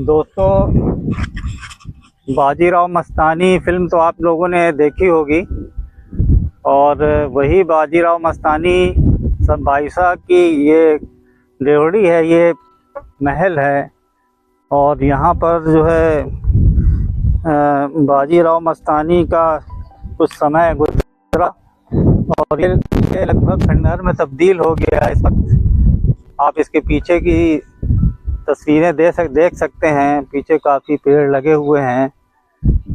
दोस्तों, बाजीराव मस्तानी फिल्म तो आप लोगों ने देखी होगी। और वही बाजीराव मस्तानी सब भाई साहब की ये रेवड़ी है, ये महल है। और यहाँ पर जो है बाजीराव मस्तानी का कुछ समय गुजरा और ये लगभग खंडहर में तब्दील हो गया है। इस वक्त आप इसके पीछे की तस्वीरें देख सकते हैं। पीछे काफ़ी पेड़ लगे हुए हैं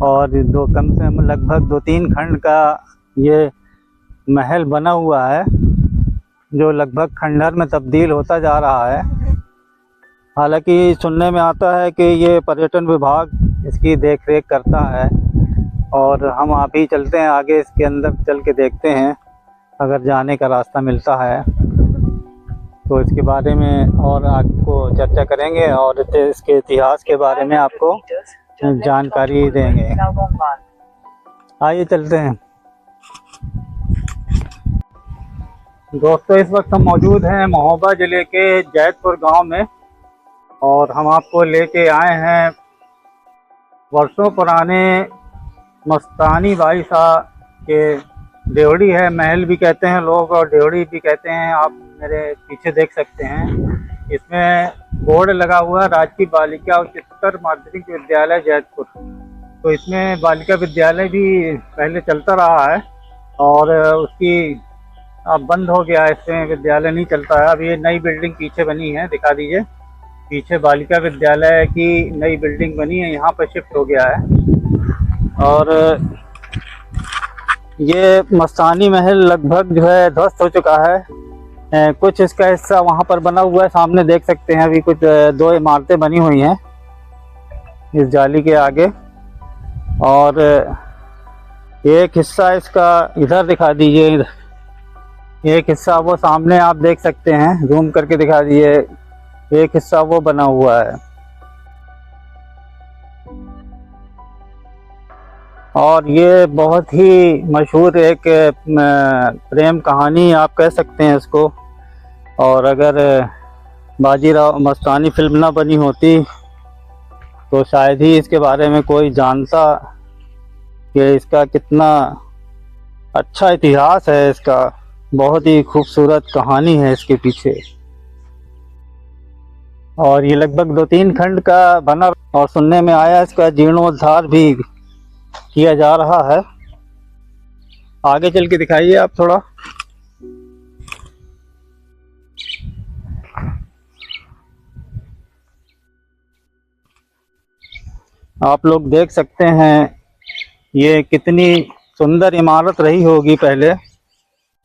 और कम से कम लगभग 2-3 खंड का ये महल बना हुआ है, जो लगभग खंडहर में तब्दील होता जा रहा है। हालांकि सुनने में आता है कि ये पर्यटन विभाग इसकी देख रेख करता है और हम आप ही चलते हैं आगे, इसके अंदर चल के देखते हैं अगर जाने का रास्ता मिलता है तो इसके बारे में और आपको चर्चा करेंगे और इसके इतिहास के बारे में आपको जानकारी देंगे। आइए चलते हैं। दोस्तों, इस वक्त हम मौजूद हैं महोबा ज़िले के जैतपुर गांव में और हम आपको लेके आए हैं वर्षों पुराने मस्तानी भाई साहब के देवड़ी है, महल भी कहते हैं लोग और देवड़ी भी कहते हैं। आप मेरे पीछे देख सकते हैं, इसमें बोर्ड लगा हुआ है राजकीय बालिका उच्चतर माध्यमिक विद्यालय जैतपुर। तो इसमें बालिका विद्यालय भी पहले चलता रहा है और उसकी अब बंद हो गया है, इसमें विद्यालय नहीं चलता है। अब ये नई बिल्डिंग पीछे बनी है, दिखा दीजिए। पीछे बालिका विद्यालय की नई बिल्डिंग बनी है, यहाँ पर शिफ्ट हो गया है। और ये मस्तानी महल लगभग जो है ध्वस्त हो चुका है। कुछ इसका हिस्सा वहाँ पर बना हुआ है, सामने देख सकते हैं। अभी कुछ 2 इमारतें बनी हुई हैं इस जाली के आगे और एक हिस्सा इसका इधर दिखा दीजिए। एक हिस्सा वो सामने आप देख सकते हैं, जूम करके दिखा दीजिए। एक हिस्सा वो बना हुआ है और ये बहुत ही मशहूर एक प्रेम कहानी आप कह सकते हैं इसको। और अगर बाजीराव मस्तानी फिल्म ना बनी होती तो शायद ही इसके बारे में कोई जानता कि इसका कितना अच्छा इतिहास है। इसका बहुत ही खूबसूरत कहानी है इसके पीछे। और ये लगभग 2-3 खंड का बना और सुनने में आया इसका जीर्णोद्धार भी किया जा रहा है। आगे चल के दिखाइए आप थोड़ा। आप लोग देख सकते हैं ये कितनी सुंदर इमारत रही होगी पहले।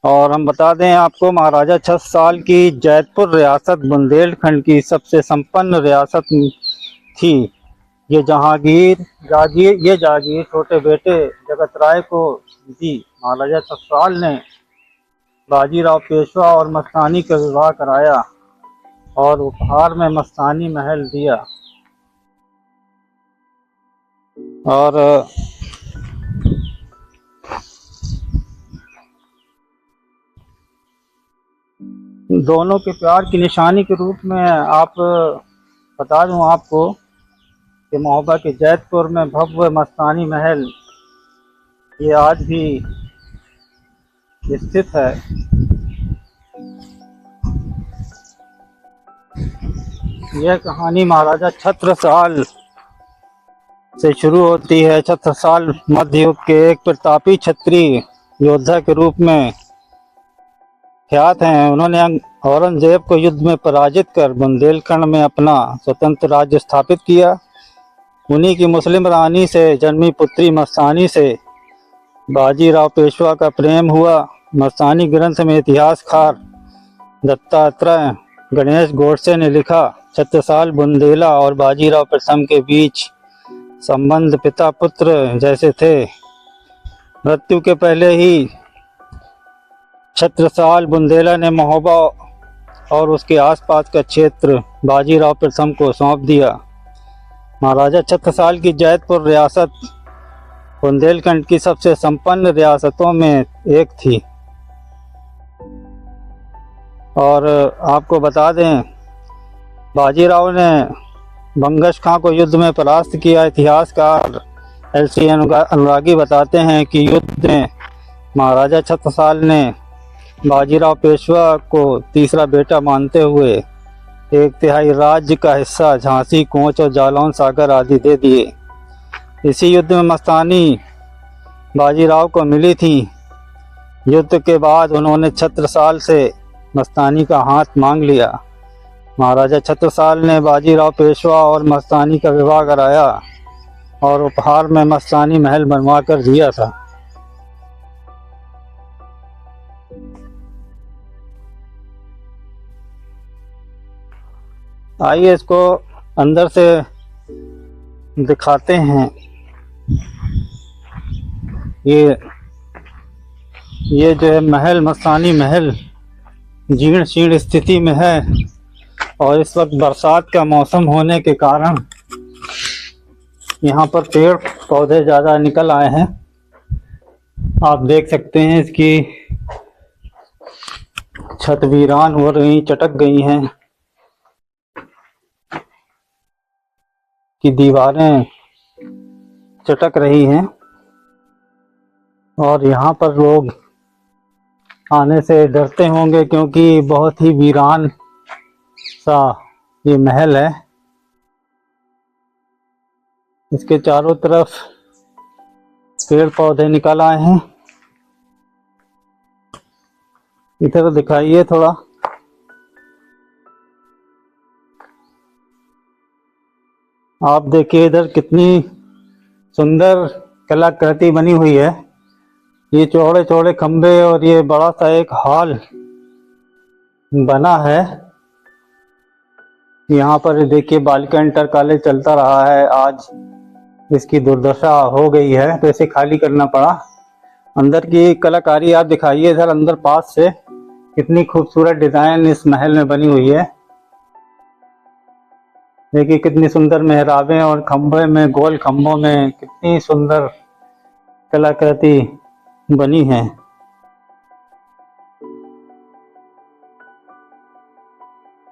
और हम बता दें आपको, महाराजा छत्रसाल की जैतपुर रियासत बुंदेलखंड की सबसे संपन्न रियासत थी। ये जागीर छोटे बेटे जगत राय को दी। महाराजा छत्रसाल ने बाजीराव पेशवा और मस्तानी का विवाह कराया और उपहार में मस्तानी महल दिया। और दोनों के प्यार की निशानी के रूप में आप बता दूं आपको कि महोबा के जैतपुर में भव्य मस्तानी महल ये आज भी स्थित है। यह कहानी महाराजा छत्रसाल से शुरू होती है। छत्रसाल मध्य युग के एक प्रतापी क्षत्रिय योद्धा के रूप में ख्यात हैं। उन्होंने औरंगजेब को युद्ध में पराजित कर बुंदेलखंड में अपना स्वतंत्र राज्य स्थापित किया। उन्हीं की मुस्लिम रानी से जन्मी पुत्री मस्तानी से बाजीराव पेशवा का प्रेम हुआ। मस्तानी ग्रंथ में इतिहासकार दत्तात्रेय गणेश गोडसे ने लिखा, छत्रसाल बुंदेला और बाजीराव प्रथम के बीच संबंध पिता पुत्र जैसे थे। मृत्यु के पहले ही छत्रसाल बुंदेला ने महोबा और उसके आसपास का क्षेत्र बाजीराव प्रथम को सौंप दिया। महाराजा छत्रसाल की जैतपुर रियासत बुंदेलखंड की सबसे संपन्न रियासतों में एक थी। और आपको बता दें, बाजीराव ने बंगश खां को युद्ध में परास्त किया। इतिहासकार LC अनुरागी बताते हैं कि युद्ध में महाराजा छत्रसाल ने बाजीराव पेशवा को तीसरा बेटा मानते हुए 1/3 राज्य का हिस्सा झांसी, कोंच और जालौन सागर आदि दे दिए। इसी युद्ध में मस्तानी बाजीराव को मिली थी। युद्ध के बाद उन्होंने छत्रसाल से मस्तानी का हाथ मांग लिया। महाराजा छत्रसाल ने बाजीराव पेशवा और मस्तानी का विवाह कराया और उपहार में मस्तानी महल बनवा कर दिया था। आइए इसको अंदर से दिखाते हैं। ये जो है महल, मस्तानी महल जीर्ण शीर्ण स्थिति में है और इस वक्त बरसात का मौसम होने के कारण यहाँ पर पेड़ पौधे ज़्यादा निकल आए हैं। आप देख सकते हैं इसकी छत वीरान हो रही, चटक गई हैं, की दीवारें चटक रही हैं और यहाँ पर लोग आने से डरते होंगे क्योंकि बहुत ही वीरान सा ये महल है। इसके चारों तरफ पेड़ पौधे निकल आए हैं। इधर दिखाइए थोड़ा। आप देखिए इधर कितनी सुंदर कलाकृति बनी हुई है। ये चौड़े चौड़े खंबे और ये बड़ा सा एक हॉल बना है। यहाँ पर देखिए बालिका इंटर कॉलेज चलता रहा है, आज इसकी दुर्दशा हो गई है तो इसे खाली करना पड़ा। अंदर की कलाकारी आप दिखाइए इधर अंदर पास से, कितनी खूबसूरत डिजाइन इस महल में बनी हुई है। देखिए कितनी सुंदर मेहराबें और खंभे में, गोल खंभों में कितनी सुंदर कलाकृति बनी है।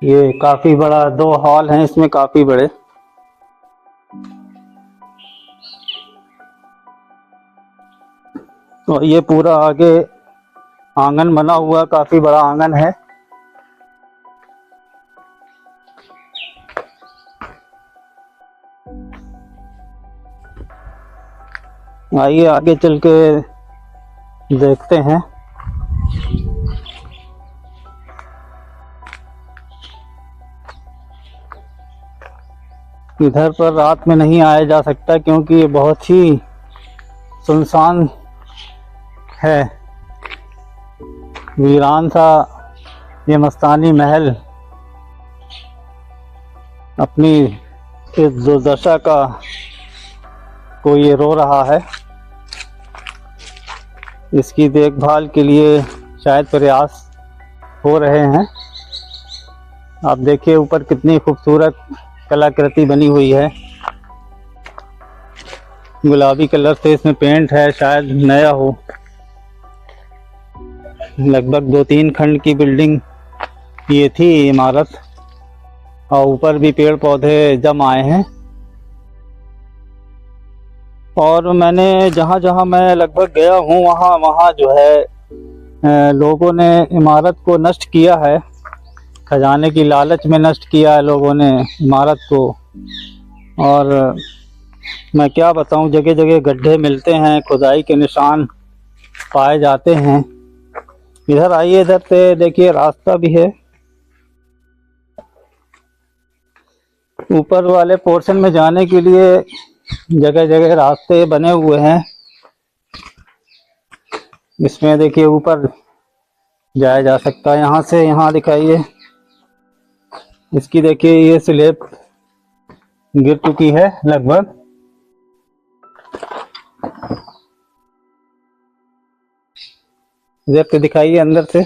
ये काफी बड़ा 2 हॉल हैं इसमें, काफी बड़े। और ये पूरा आगे आंगन बना हुआ, काफी बड़ा आंगन है। आइए आगे चल के देखते हैं। इधर पर रात में नहीं आया जा सकता क्योंकि ये बहुत ही सुनसान है, वीरान सा ये मस्तानी महल अपनी इस दुर्दशा का को ये रो रहा है। इसकी देखभाल के लिए शायद प्रयास हो रहे हैं। आप देखिए ऊपर कितनी खूबसूरत कलाकृति बनी हुई है। गुलाबी कलर से इसमें पेंट है, शायद नया हो। लगभग 2-3 खंड की बिल्डिंग ये थी इमारत और ऊपर भी पेड़ पौधे जम आए हैं। और मैंने जहाँ जहाँ मैं लगभग गया हूँ वहाँ जो है लोगों ने इमारत को नष्ट किया है। खजाने की लालच में नष्ट किया है लोगों ने इमारत को। और मैं क्या बताऊँ, जगह जगह गड्ढे मिलते हैं, खुदाई के निशान पाए जाते हैं। इधर आइए, इधर से देखिए रास्ता भी है। ऊपर वाले पोर्शन में जाने के लिए जगह जगह रास्ते बने हुए हैं। इसमें देखिए ऊपर जाया जा सकता है यहाँ से। यहाँ दिखाइए, इसकी देखिए ये स्लैब गिर चुकी है लगभग। इधर से दिखाइए अंदर से।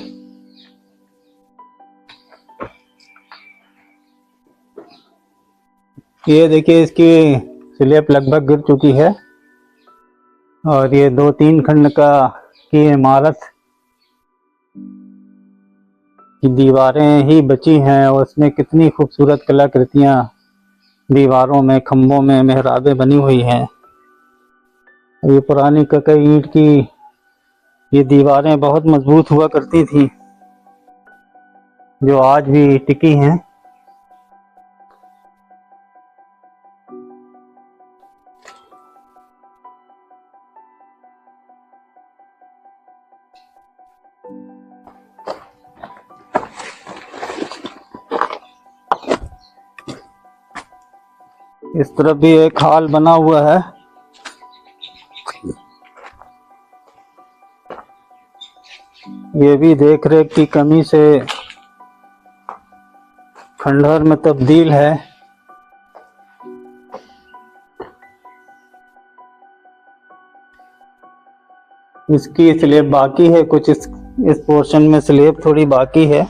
ये देखिए इसकी स्लैब लगभग गिर चुकी है और ये 2-3 खंड की इमारत की दीवारें ही बची हैं और उसमें कितनी खूबसूरत कलाकृतियां दीवारों में, खम्भों में मेहराबें बनी हुई हैं। ये पुरानी ककई ईंट की ये दीवारें बहुत मजबूत हुआ करती थी, जो आज भी टिकी हैं। इस तरफ भी एक हॉल बना हुआ है। ये भी देख रेख की कमी से खंडहर में तब्दील है। इसकी स्लेब बाकी है, कुछ इस पोर्शन में स्लेब थोड़ी बाकी है।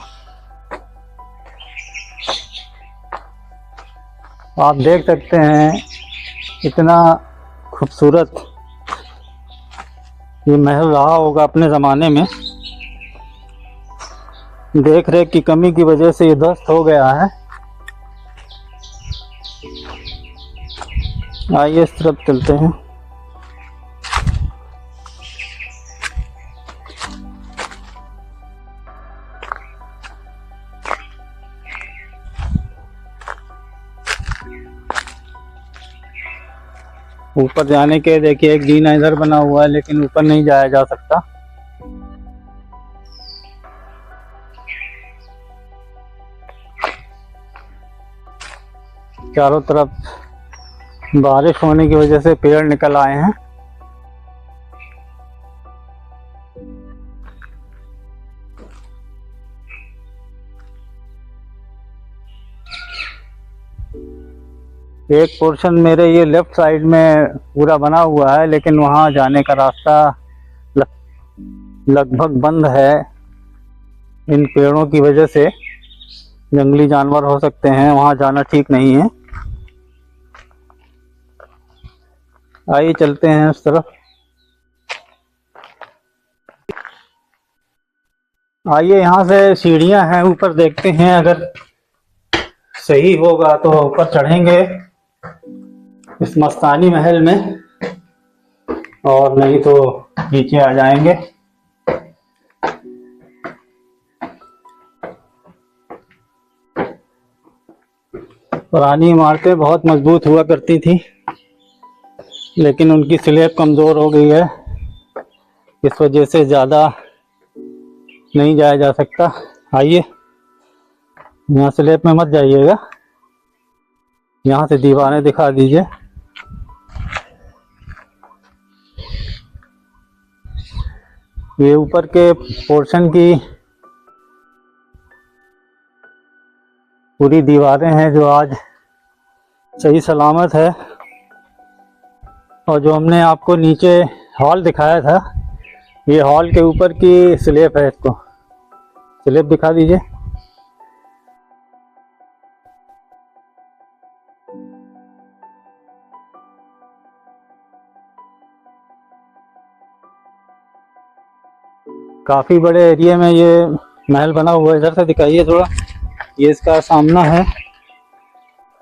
आप देख सकते हैं इतना खूबसूरत ये महल रहा होगा अपने ज़माने में। देख रेख की कमी की वजह से ये ध्वस्त हो गया है। आइए इस तरफ चलते हैं। ऊपर जाने के देखिए एक जीना इधर बना हुआ है, लेकिन ऊपर नहीं जाया जा सकता। चारों तरफ बारिश होने की वजह से पेड़ निकल आए हैं। एक पोर्शन मेरे ये लेफ्ट साइड में पूरा बना हुआ है, लेकिन वहाँ जाने का रास्ता लगभग बंद है। इन पेड़ों की वजह से जंगली जानवर हो सकते हैं, वहाँ जाना ठीक नहीं है। आइए चलते हैं उस तरफ। आइए, यहाँ से सीढ़ियाँ हैं, ऊपर देखते हैं। अगर सही होगा तो ऊपर चढ़ेंगे इस मस्तानी महल में, और नहीं तो नीचे आ जाएंगे। पुरानी इमारतें बहुत मजबूत हुआ करती थी, लेकिन उनकी स्लेब कमज़ोर हो गई है। इस वजह से ज़्यादा नहीं जाया जा सकता। आइए, यहाँ स्लेब में मत जाइएगा, यहाँ से दीवारें दिखा दीजिए। ये ऊपर के पोर्शन की पूरी दीवारें हैं जो आज सही सलामत है। और जो हमने आपको नीचे हॉल दिखाया था, ये हॉल के ऊपर की स्लेब है। इसको स्लेब दिखा दीजिए। काफ़ी बड़े एरिया में ये महल बना हुआ है। इधर से दिखाइए थोड़ा। ये इसका सामना है,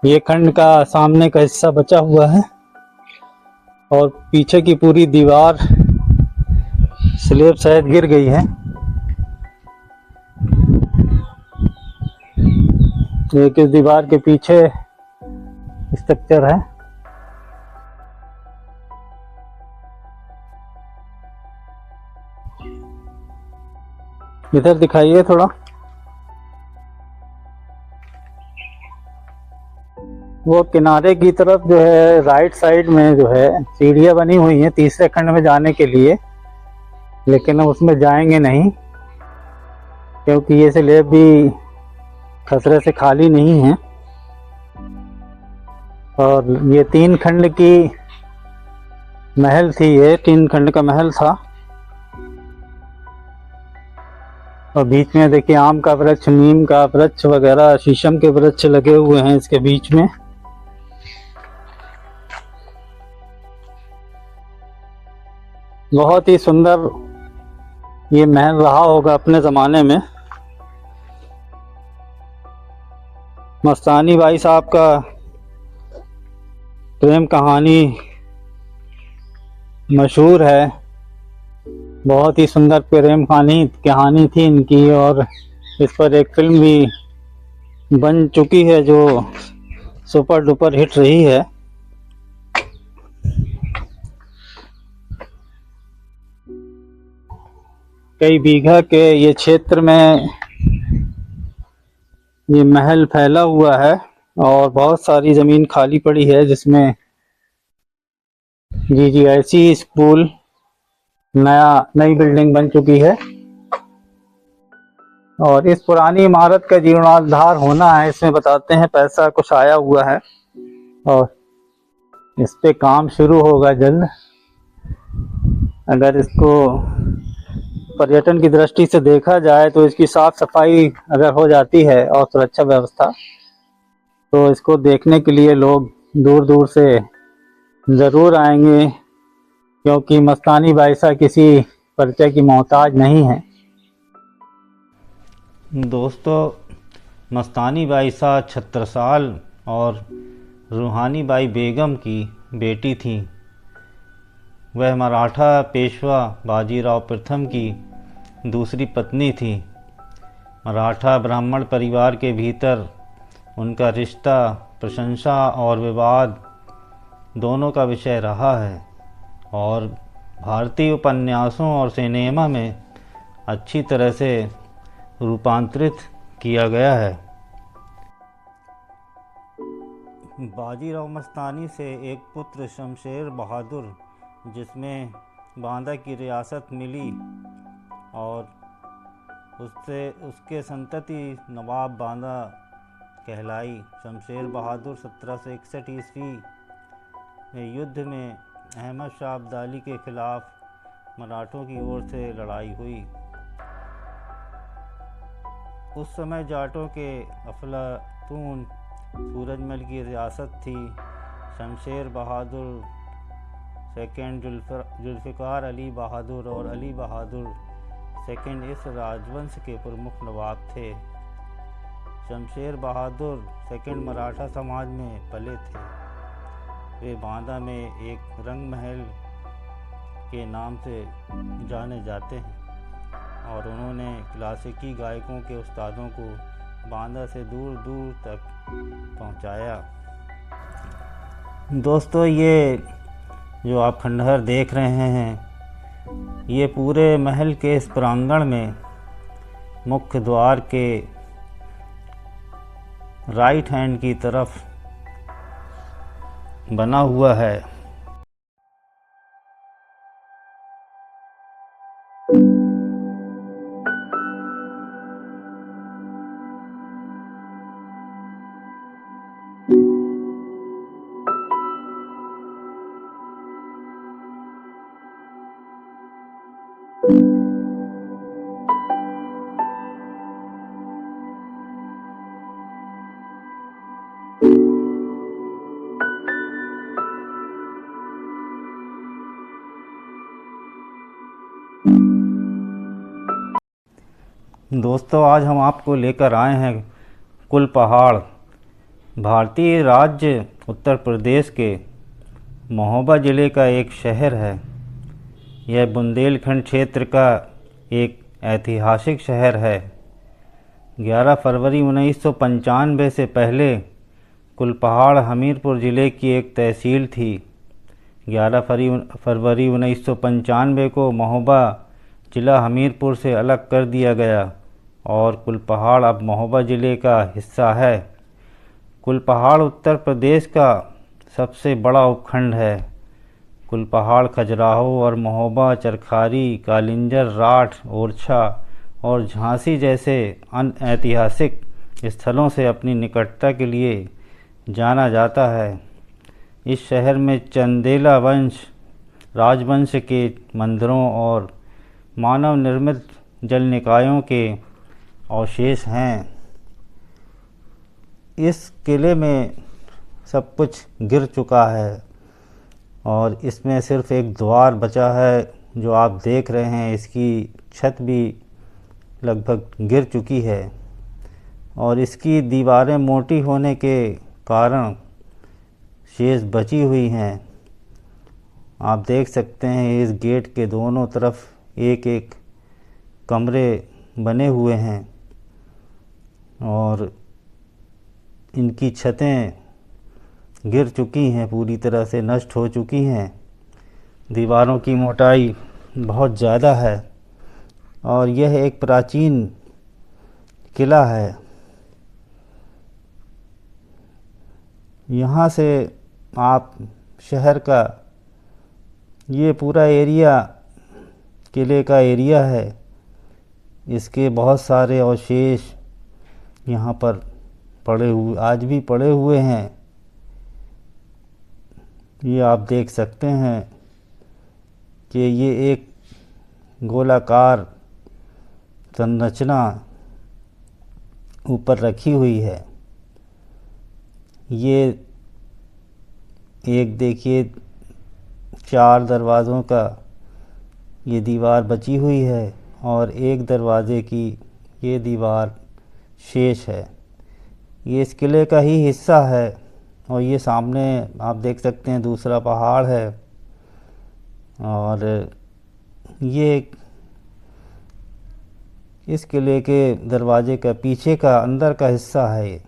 ये खंड का सामने का हिस्सा बचा हुआ है, और पीछे की पूरी दीवार स्लेब शायद गिर गई है। एक इस दीवार के पीछे स्ट्रक्चर है। इधर दिखाइए थोड़ा। वो किनारे की तरफ जो है, राइट साइड में जो है सीढ़ियाँ बनी हुई हैं तीसरे खंड में जाने के लिए, लेकिन हम उसमें जाएंगे नहीं, क्योंकि ये स्लेब भी खतरे से खाली नहीं है। और ये 3 खंड की महल थी, ये 3 खंड का महल था। और बीच में देखिए आम का वृक्ष, नीम का वृक्ष वगैरह, शीशम के वृक्ष लगे हुए हैं इसके बीच में। बहुत ही सुंदर ये महल रहा होगा अपने ज़माने में। मस्तानी भाई साहब का प्रेम कहानी मशहूर है। बहुत ही सुंदर प्रेम कहानी थी इनकी, और इस पर एक फिल्म भी बन चुकी है जो सुपर डुपर हिट रही है। कई बीघा के ये क्षेत्र में ये महल फैला हुआ है और बहुत सारी ज़मीन खाली पड़ी है, जिसमें जीजीआईसी स्कूल नई बिल्डिंग बन चुकी है। और इस पुरानी इमारत का जीर्णोद्धार होना है, इसमें बताते हैं पैसा कुछ आया हुआ है और इस पे काम शुरू होगा जल्द। अगर इसको पर्यटन की दृष्टि से देखा जाए तो इसकी साफ सफाई अगर हो जाती है और सुरक्षा व्यवस्था, तो इसको देखने के लिए लोग दूर दूर से ज़रूर आएंगे, क्योंकि मस्तानी बाईसा किसी परिचय की मोहताज नहीं है। दोस्तों, मस्तानी बाईसा छत्रसाल और रूहानी बाई बेगम की बेटी थी। वह मराठा पेशवा बाजीराव प्रथम की दूसरी पत्नी थी। मराठा ब्राह्मण परिवार के भीतर उनका रिश्ता प्रशंसा और विवाद दोनों का विषय रहा है और भारतीय उपन्यासों और सिनेमा में अच्छी तरह से रूपांतरित किया गया है। बाजीराव मस्तानी से एक पुत्र शमशेर बहादुर, जिसमें बांदा की रियासत मिली, और उसके संतति नवाब बांदा कहलाई। शमशेर बहादुर 1761 ईस्वी में युद्ध में अहमद शाह अब्दाली के खिलाफ मराठों की ओर से लड़ाई हुई। उस समय जाटों के अफलातून सूरजमल की रियासत थी। शमशेर बहादुर सेकंड जुल्फ़िकार अली बहादुर और अली बहादुर सेकंड इस राजवंश के प्रमुख नवाब थे। शमशेर बहादुर सेकंड मराठा समाज में पले थे। वे बांदा में एक रंग महल के नाम से जाने जाते हैं और उन्होंने क्लासिकी गायकों के उस्तादों को बांदा से दूर दूर तक पहुंचाया। दोस्तों, ये जो आप खंडहर देख रहे हैं, ये पूरे महल के इस प्रांगण में मुख्य द्वार के राइट हैंड की तरफ बना हुआ है। दोस्तों, आज हम आपको लेकर आए हैं कुल पहाड़। भारतीय राज्य उत्तर प्रदेश के महोबा ज़िले का एक शहर है। यह बुंदेलखंड क्षेत्र का एक ऐतिहासिक शहर है। 11 फरवरी 1995 से पहले कुलपहाड़ हमीरपुर ज़िले की एक तहसील थी। 11 फरवरी 1995 को महोबा ज़िला हमीरपुर से अलग कर दिया गया और कुलपहाड़ अब महोबा ज़िले का हिस्सा है। कुलपहाड़ उत्तर प्रदेश का सबसे बड़ा उपखंड है। कुलपहाड़ खजुराहो और महोबा, चरखारी, कालिंजर, राठ, ओरछा और झांसी जैसे अन्य ऐतिहासिक स्थलों से अपनी निकटता के लिए जाना जाता है। इस शहर में चंदेला राजवंश के मंदिरों और मानव निर्मित जल निकायों के अवशेष हैं। इस किले में सब कुछ गिर चुका है और इसमें सिर्फ एक द्वार बचा है जो आप देख रहे हैं। इसकी छत भी लगभग गिर चुकी है और इसकी दीवारें मोटी होने के कारण शेष बची हुई हैं। आप देख सकते हैं इस गेट के दोनों तरफ एक एक कमरे बने हुए हैं और इनकी छतें गिर चुकी हैं, पूरी तरह से नष्ट हो चुकी हैं। दीवारों की मोटाई बहुत ज़्यादा है और यह एक प्राचीन किला है। यहाँ से आप शहर का ये पूरा एरिया किले का एरिया है। इसके बहुत सारे अवशेष यहाँ पर पड़े हुए आज भी पड़े हुए हैं। ये आप देख सकते हैं कि ये एक गोलाकार संरचना ऊपर रखी हुई है। ये एक देखिए 4 दरवाज़ों का ये दीवार बची हुई है और एक दरवाज़े की ये दीवार शेष है। ये इस किले का ही हिस्सा है और ये सामने आप देख सकते हैं दूसरा पहाड़ है और ये इस किले के दरवाजे का पीछे का अंदर का हिस्सा है ये।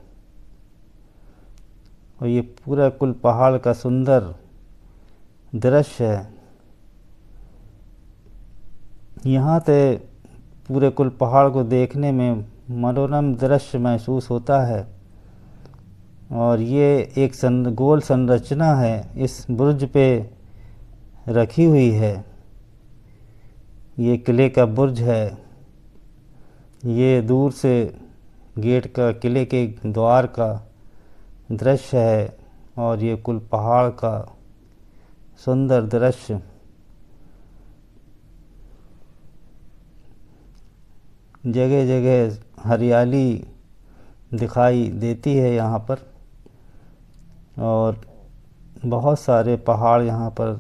और ये पूरा कुल पहाड़ का सुंदर दृश्य है। यहाँ से पूरे कुल पहाड़ को देखने में मनोरम दृश्य महसूस होता है और ये एक गोल संरचना है इस बुर्ज पे रखी हुई है। ये किले का बुर्ज है। ये दूर से गेट का किले के द्वार का दृश्य है और ये कुल पहाड़ का सुंदर दृश्य। जगह जगह हरियाली दिखाई देती है यहाँ पर और बहुत सारे पहाड़ यहाँ पर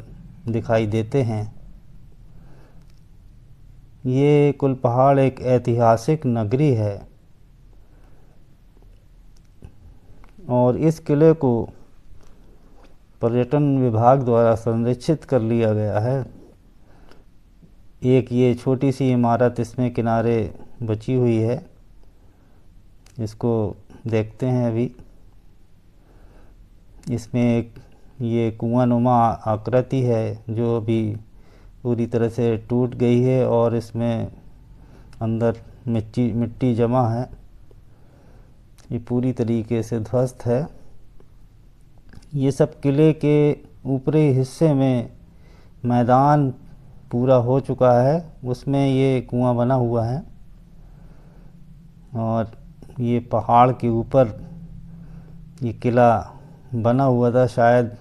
दिखाई देते हैं। ये कुल पहाड़ एक ऐतिहासिक नगरी है और इस किले को पर्यटन विभाग द्वारा संरक्षित कर लिया गया है। एक ये छोटी सी इमारत इसमें किनारे बची हुई है, इसको देखते हैं अभी। इसमें एक ये कुआंनुमा आकृति है जो अभी पूरी तरह से टूट गई है और इसमें अंदर मिट्टी जमा है। ये पूरी तरीके से ध्वस्त है। ये सब किले के ऊपरी हिस्से में मैदान पूरा हो चुका है, उसमें ये कुआं बना हुआ है और ये पहाड़ के ऊपर ये किला बना हुआ था। शायद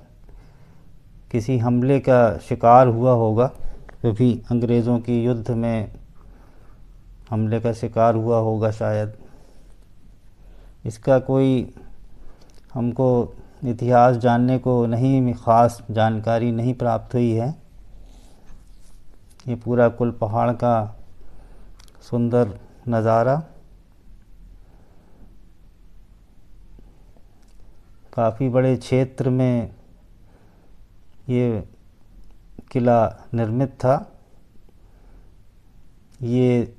किसी हमले का शिकार हुआ होगा, कभी अंग्रेज़ों की युद्ध में हमले का शिकार हुआ होगा शायद। इसका कोई हमको इतिहास जानने को नहीं, ख़ास जानकारी नहीं प्राप्त हुई है। ये पूरा कुल पहाड़ का सुंदर नज़ारा काफ़ी बड़े क्षेत्र में ये किला निर्मित था। ये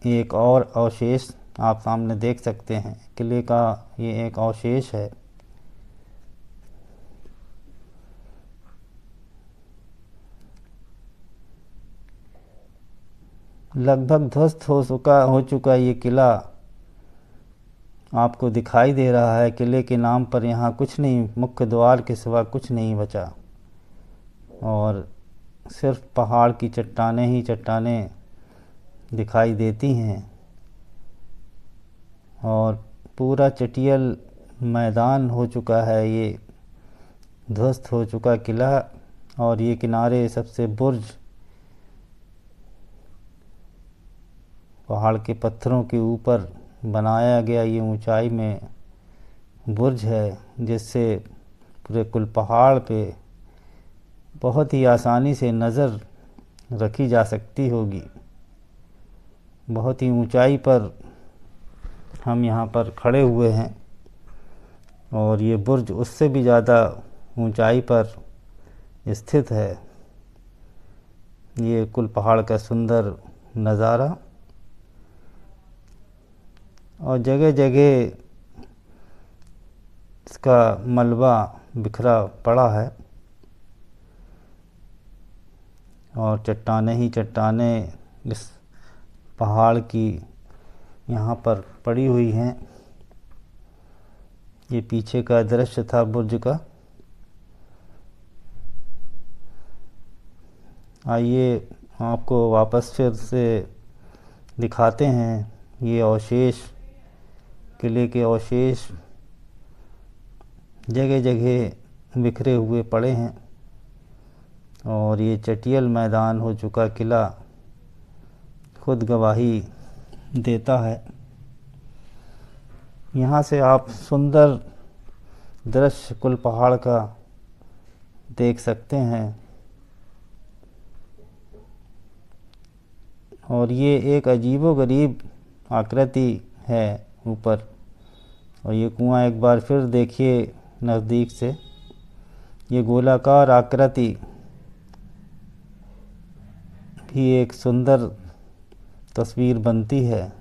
एक और अवशेष आप सामने देख सकते हैं, किले का ये एक अवशेष है। लगभग ध्वस्त हो चुका ये किला आपको दिखाई दे रहा है। किले के नाम पर यहाँ कुछ नहीं, मुख्य द्वार के सिवा कुछ नहीं बचा और सिर्फ पहाड़ की चट्टानें ही चट्टानें दिखाई देती हैं और पूरा चटियल मैदान हो चुका है। ये ध्वस्त हो चुका किला और ये किनारे सबसे बुर्ज पहाड़ के पत्थरों के ऊपर बनाया गया ये ऊंचाई में बुर्ज है, जिससे पूरे कुल पहाड़ पे बहुत ही आसानी से नज़र रखी जा सकती होगी। बहुत ही ऊंचाई पर हम यहाँ पर खड़े हुए हैं और ये बुर्ज उससे भी ज़्यादा ऊंचाई पर स्थित है। ये कुल पहाड़ का सुंदर नज़ारा, और जगह जगह इसका मलबा बिखरा पड़ा है और चट्टानें ही चट्टानें इस पहाड़ की यहाँ पर पड़ी हुई हैं। ये पीछे का दृश्य था बुर्ज का। आइए आपको वापस फिर से दिखाते हैं ये अवशेष, किले के अवशेष जगह जगह बिखरे हुए पड़े हैं, और ये चटियल मैदान हो चुका किला खुद गवाही देता है। यहाँ से आप सुंदर दृश्य कुल पहाड़ का देख सकते हैं, और ये एक अजीबोगरीब आकृति है ऊपर। और ये कुआं एक बार फिर देखिए नज़दीक से, ये गोलाकार आकृति भी एक सुंदर तस्वीर बनती है।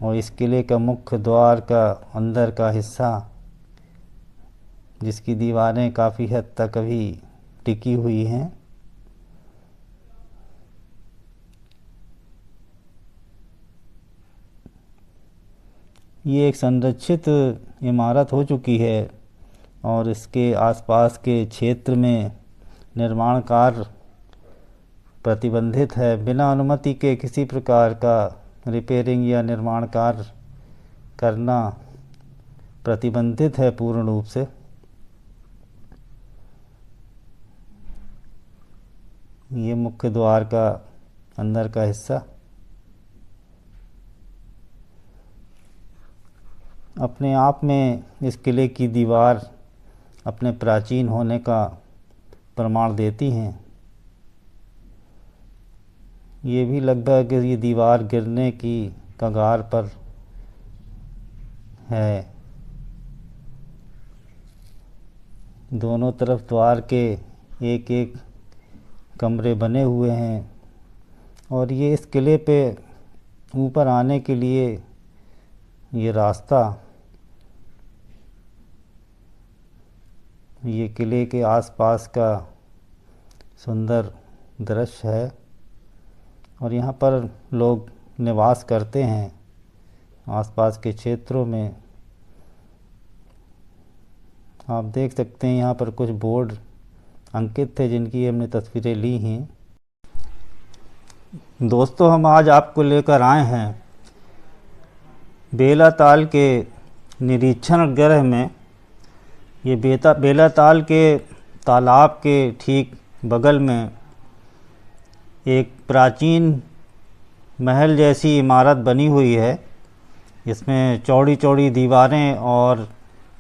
और इस किले का मुख्य द्वार का अंदर का हिस्सा, जिसकी दीवारें काफ़ी हद तक अभी टिकी हुई हैं, ये एक संरक्षित इमारत हो चुकी है, और इसके आसपास के क्षेत्र में निर्माण कार्य प्रतिबंधित है। बिना अनुमति के किसी प्रकार का रिपेयरिंग या निर्माण कार्य करना प्रतिबंधित है पूर्ण रूप से। ये मुख्य द्वार का अंदर का हिस्सा अपने आप में इस किले की दीवार अपने प्राचीन होने का प्रमाण देती हैं। ये भी लगभग ये दीवार गिरने की कगार पर है। दोनों तरफ द्वार के एक एक कमरे बने हुए हैं, और ये इस किले पे ऊपर आने के लिए ये रास्ता, ये किले के आसपास का सुंदर दृश्य है। और यहाँ पर लोग निवास करते हैं आसपास के क्षेत्रों में। आप देख सकते हैं यहाँ पर कुछ बोर्ड अंकित थे जिनकी हमने तस्वीरें ली हैं। दोस्तों, हम आज आपको लेकर आए हैं बेलाताल के निरीक्षण गृह में। ये बेलाताल के तालाब के ठीक बगल में एक प्राचीन महल जैसी इमारत बनी हुई है। इसमें चौड़ी चौड़ी दीवारें और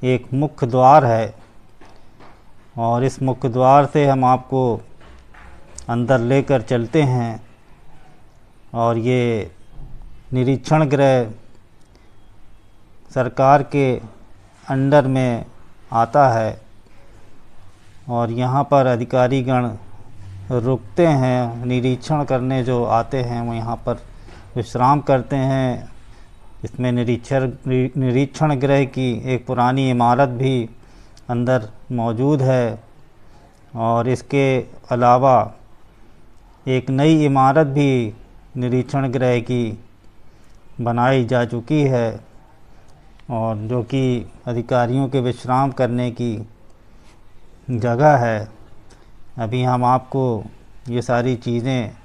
एक मुख्य द्वार है, और इस मुख्य द्वार से हम आपको अंदर लेकर चलते हैं। और ये निरीक्षण गृह सरकार के अंडर में आता है, और यहाँ पर अधिकारीगण रुकते हैं। निरीक्षण करने जो आते हैं वो यहाँ पर विश्राम करते हैं। इसमें निरीक्षण गृह की एक पुरानी इमारत भी अंदर मौजूद है, और इसके अलावा एक नई इमारत भी निरीक्षण गृह की बनाई जा चुकी है, और जो कि अधिकारियों के विश्राम करने की जगह है। अभी हम आपको ये सारी चीज़ें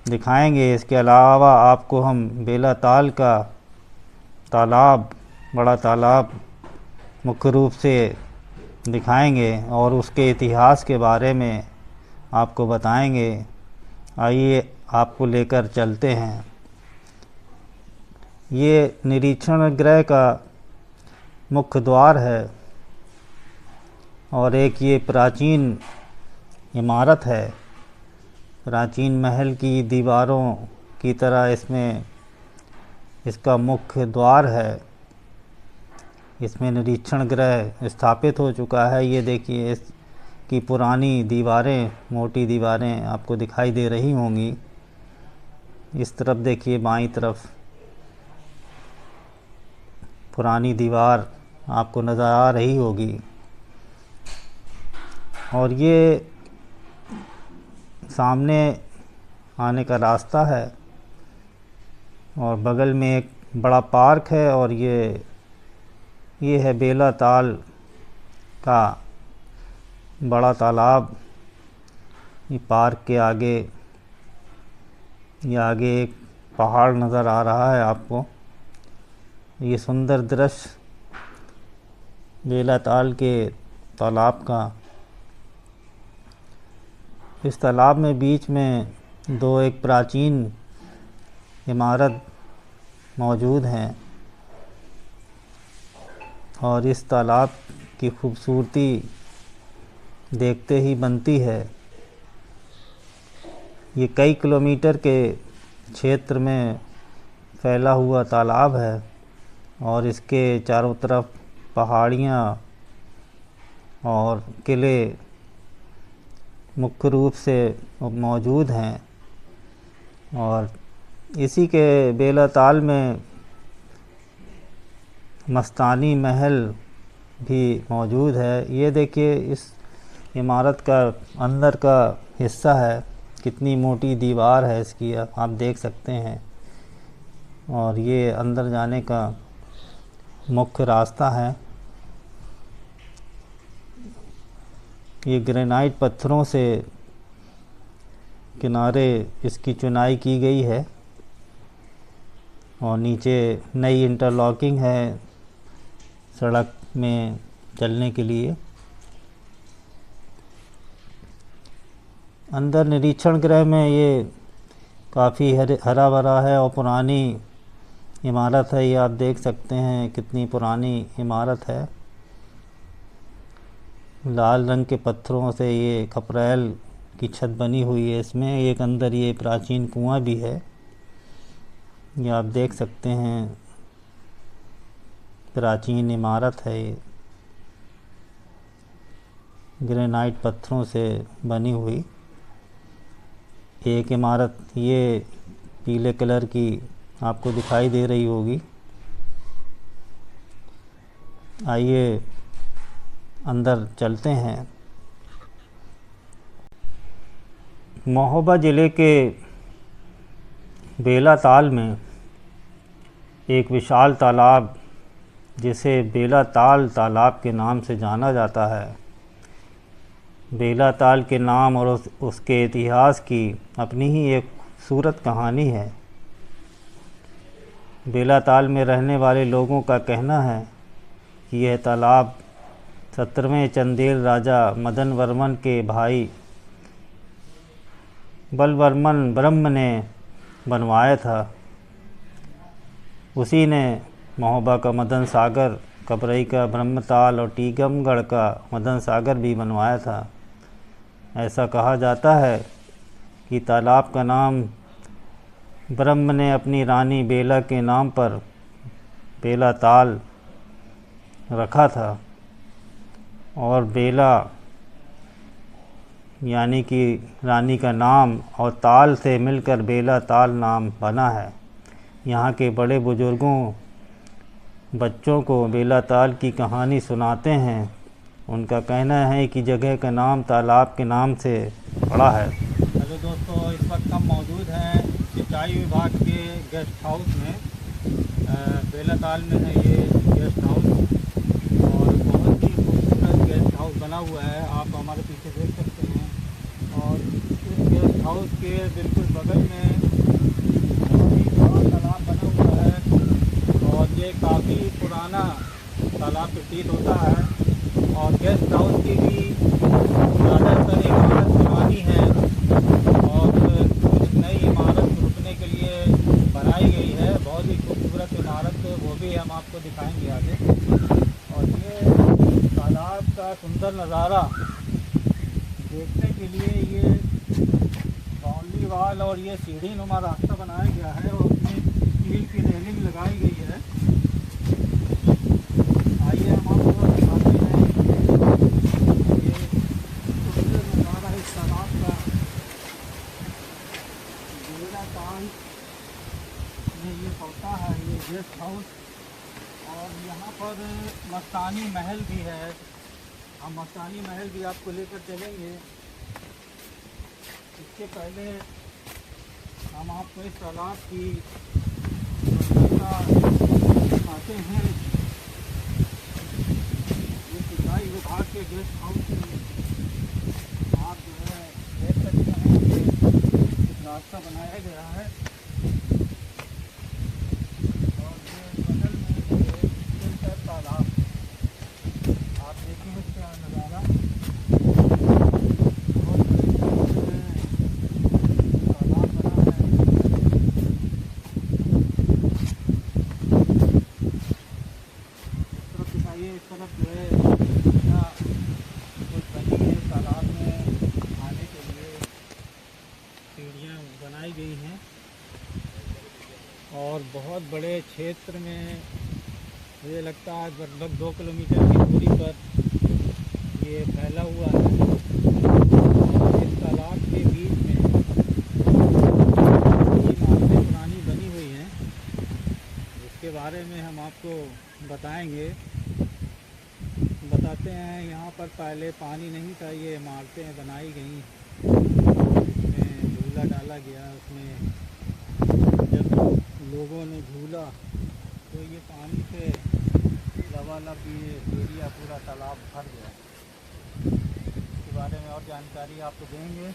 दिखाएंगे। इसके अलावा आपको हम बेलाताल का तालाब, बड़ा तालाब मुख्य रूप से दिखाएंगे, और उसके इतिहास के बारे में आपको बताएंगे। आइए आपको लेकर चलते हैं। ये निरीक्षण गृह का मुख्य द्वार है, और एक ये प्राचीन इमारत है। प्राचीन महल की दीवारों की तरह इसमें इसका मुख्य द्वार है। इसमें निरीक्षण गृह स्थापित हो चुका है। ये देखिए इसकी पुरानी दीवारें, मोटी दीवारें आपको दिखाई दे रही होंगी। इस तरफ देखिए, बाईं तरफ पुरानी दीवार आपको नज़र आ रही होगी। और ये सामने आने का रास्ता है और बगल में एक बड़ा पार्क है। और ये है बेला ताल का बड़ा तालाब। ये पार्क के आगे एक पहाड़ नज़र आ रहा है आपको। ये सुंदर दृश्य बेला ताल के तालाब का। इस तालाब में बीच में एक प्राचीन इमारत मौजूद हैं और इस तालाब की खूबसूरती देखते ही बनती है। ये कई किलोमीटर के क्षेत्र में फैला हुआ तालाब है और इसके चारों तरफ पहाड़ियाँ और किले मुख्य रूप से मौजूद हैं। और इसी के बेला ताल में मस्तानी महल भी मौजूद है। ये देखिए, इस इमारत का अंदर का हिस्सा है, कितनी मोटी दीवार है इसकी, आप देख सकते हैं। और ये अंदर जाने का मुख्य रास्ता है। ये ग्रेनाइट पत्थरों से किनारे इसकी चुनाई की गई है और नीचे नई इंटरलॉकिंग है सड़क में चलने के लिए। अंदर निरीक्षण गृह में ये काफ़ी हरा भरा है और पुरानी इमारत है। ये आप देख सकते हैं कितनी पुरानी इमारत है। लाल रंग के पत्थरों से ये खपरेल की छत बनी हुई है। इसमें एक अंदर ये प्राचीन कुआं भी है। ये आप देख सकते हैं, प्राचीन इमारत है ये, ग्रेनाइट पत्थरों से बनी हुई। एक इमारत ये पीले कलर की आपको दिखाई दे रही होगी। आइए अंदर चलते हैं। महोबा ज़िले के बेला ताल में एक विशाल तालाब, जिसे बेला ताल तालाब के नाम से जाना जाता है। बेला ताल के नाम और उसके इतिहास की अपनी ही एक खूबसूरत कहानी है। बेला ताल में रहने वाले लोगों का कहना है कि यह तालाब 17वें चंदेल राजा मदन वर्मन के भाई बलवर्मन ब्रह्म ने बनवाया था। उसी ने महोबा का मदन सागर, कबरई का ब्रह्मताल और टीकमगढ़ का मदन सागर भी बनवाया था। ऐसा कहा जाता है कि तालाब का नाम ब्रह्म ने अपनी रानी बेला के नाम पर बेला ताल रखा था और बेला यानी कि रानी का नाम और ताल से मिलकर बेला ताल नाम बना है। यहाँ के बड़े बुजुर्गों बच्चों को बेला ताल की कहानी सुनाते हैं। उनका कहना है कि जगह का नाम तालाब के नाम से पड़ा है। हेलो दोस्तों, इस वक्त हम मौजूद हैं सिंचाई विभाग के गेस्ट हाउस में। बेला ताल में है ये गेस्ट हाउस और बहुत ही खूबसूरत गेस्ट हाउस बना हुआ है। आप हमारे पीछे देख सकते हैं। और इस गेस्ट हाउस के बिल्कुल बगल में बहुत ही बड़ा तालाब बना हुआ है और ये काफ़ी पुराना तालाब प्रतीत होता है। और गेस्ट हाउस की भी ज़्यादातर इमारत पुरानी है और कुछ नई इमारत रुकने के लिए बनाई गई है। बहुत ही खूबसूरत इमारत, वो भी हम आपको दिखाएंगे आगे। और ये तालाब का सुंदर नज़ारा देखने के लिए ये बाउंड्री वाल और ये सीढ़ी नुमा रास्ता बनाया गया है और उसमें स्टील की रेलिंग लगाई गई है। गेस्ट हाउस, और यहाँ पर मस्तानी महल भी है। हम मस्तानी महल भी आपको लेकर चलेंगे। इसके पहले हम आपको इस तालाब की दिखाते हैं। ये सिंचाई विभाग के गेस्ट हाउस में आप जो है देख सकते हैं कि रास्ता बनाया गया है, और ये बगल में ये दिलचस्प तालाब, आप देखिए इसका नज़ारा। बहुत तालाब बना है। इस तरफ दिखाइए, इस तरफ जो है कुछ बनी है तालाब में आने के लिए, सीढ़ियाँ बनाई गई हैं, और बहुत बड़े क्षेत्र में मुझे लगता है लगभग 2 किलोमीटर की दूरी पर ये फैला हुआ है। और इस तालाब के बीच में इमारतें पुरानी बनी हुई हैं, जिसके बारे में हम आपको बताएंगे। बताते हैं, यहाँ पर पहले पानी नहीं था, ये इमारतें बनाई गई, उसमें झूला डाला गया। उसमें जब लोगों ने झूला तो ये पानी से लबालब ये एरिया पूरा तालाब भर गया। इसके बारे में और जानकारी आपको देंगे।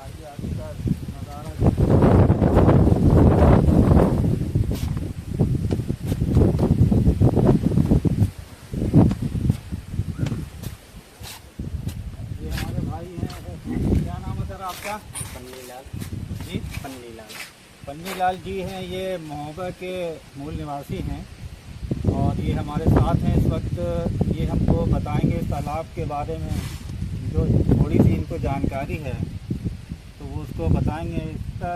आगे आगे का नज़ारा ये हमारे भाई हैं। क्या नाम है सर आपका? पन्नीलाल जी, पन्नीलाल पन्नीलाल जी हैं। ये महोबा के मूल निवासी हैं, और ये हमारे साथ हैं इस वक्त। ये हमको बताएंगे इस तालाब के बारे में, जो थोड़ी सी इनको जानकारी है तो वो उसको बताएंगे। इसका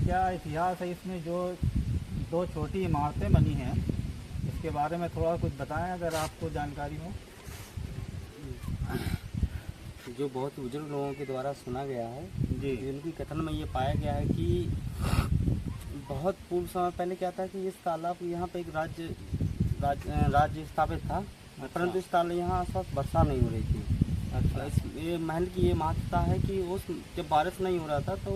क्या इतिहास है, इसमें जो 2 छोटी इमारतें बनी हैं, इसके बारे में थोड़ा कुछ बताएं अगर आपको जानकारी हो। जो बहुत बुजुर्ग लोगों के द्वारा सुना गया है जी, उनकी कथन में ये पाया गया है कि बहुत पूर्व समय पहले क्या था कि इस तालाब यहाँ पे एक राज्य स्थापित था, परंतु इस तालाब यहाँ आसपास वर्षा नहीं हो रही थी। अच्छा। ये महल की ये महत्ता है कि उस जब बारिश नहीं हो रहा था तो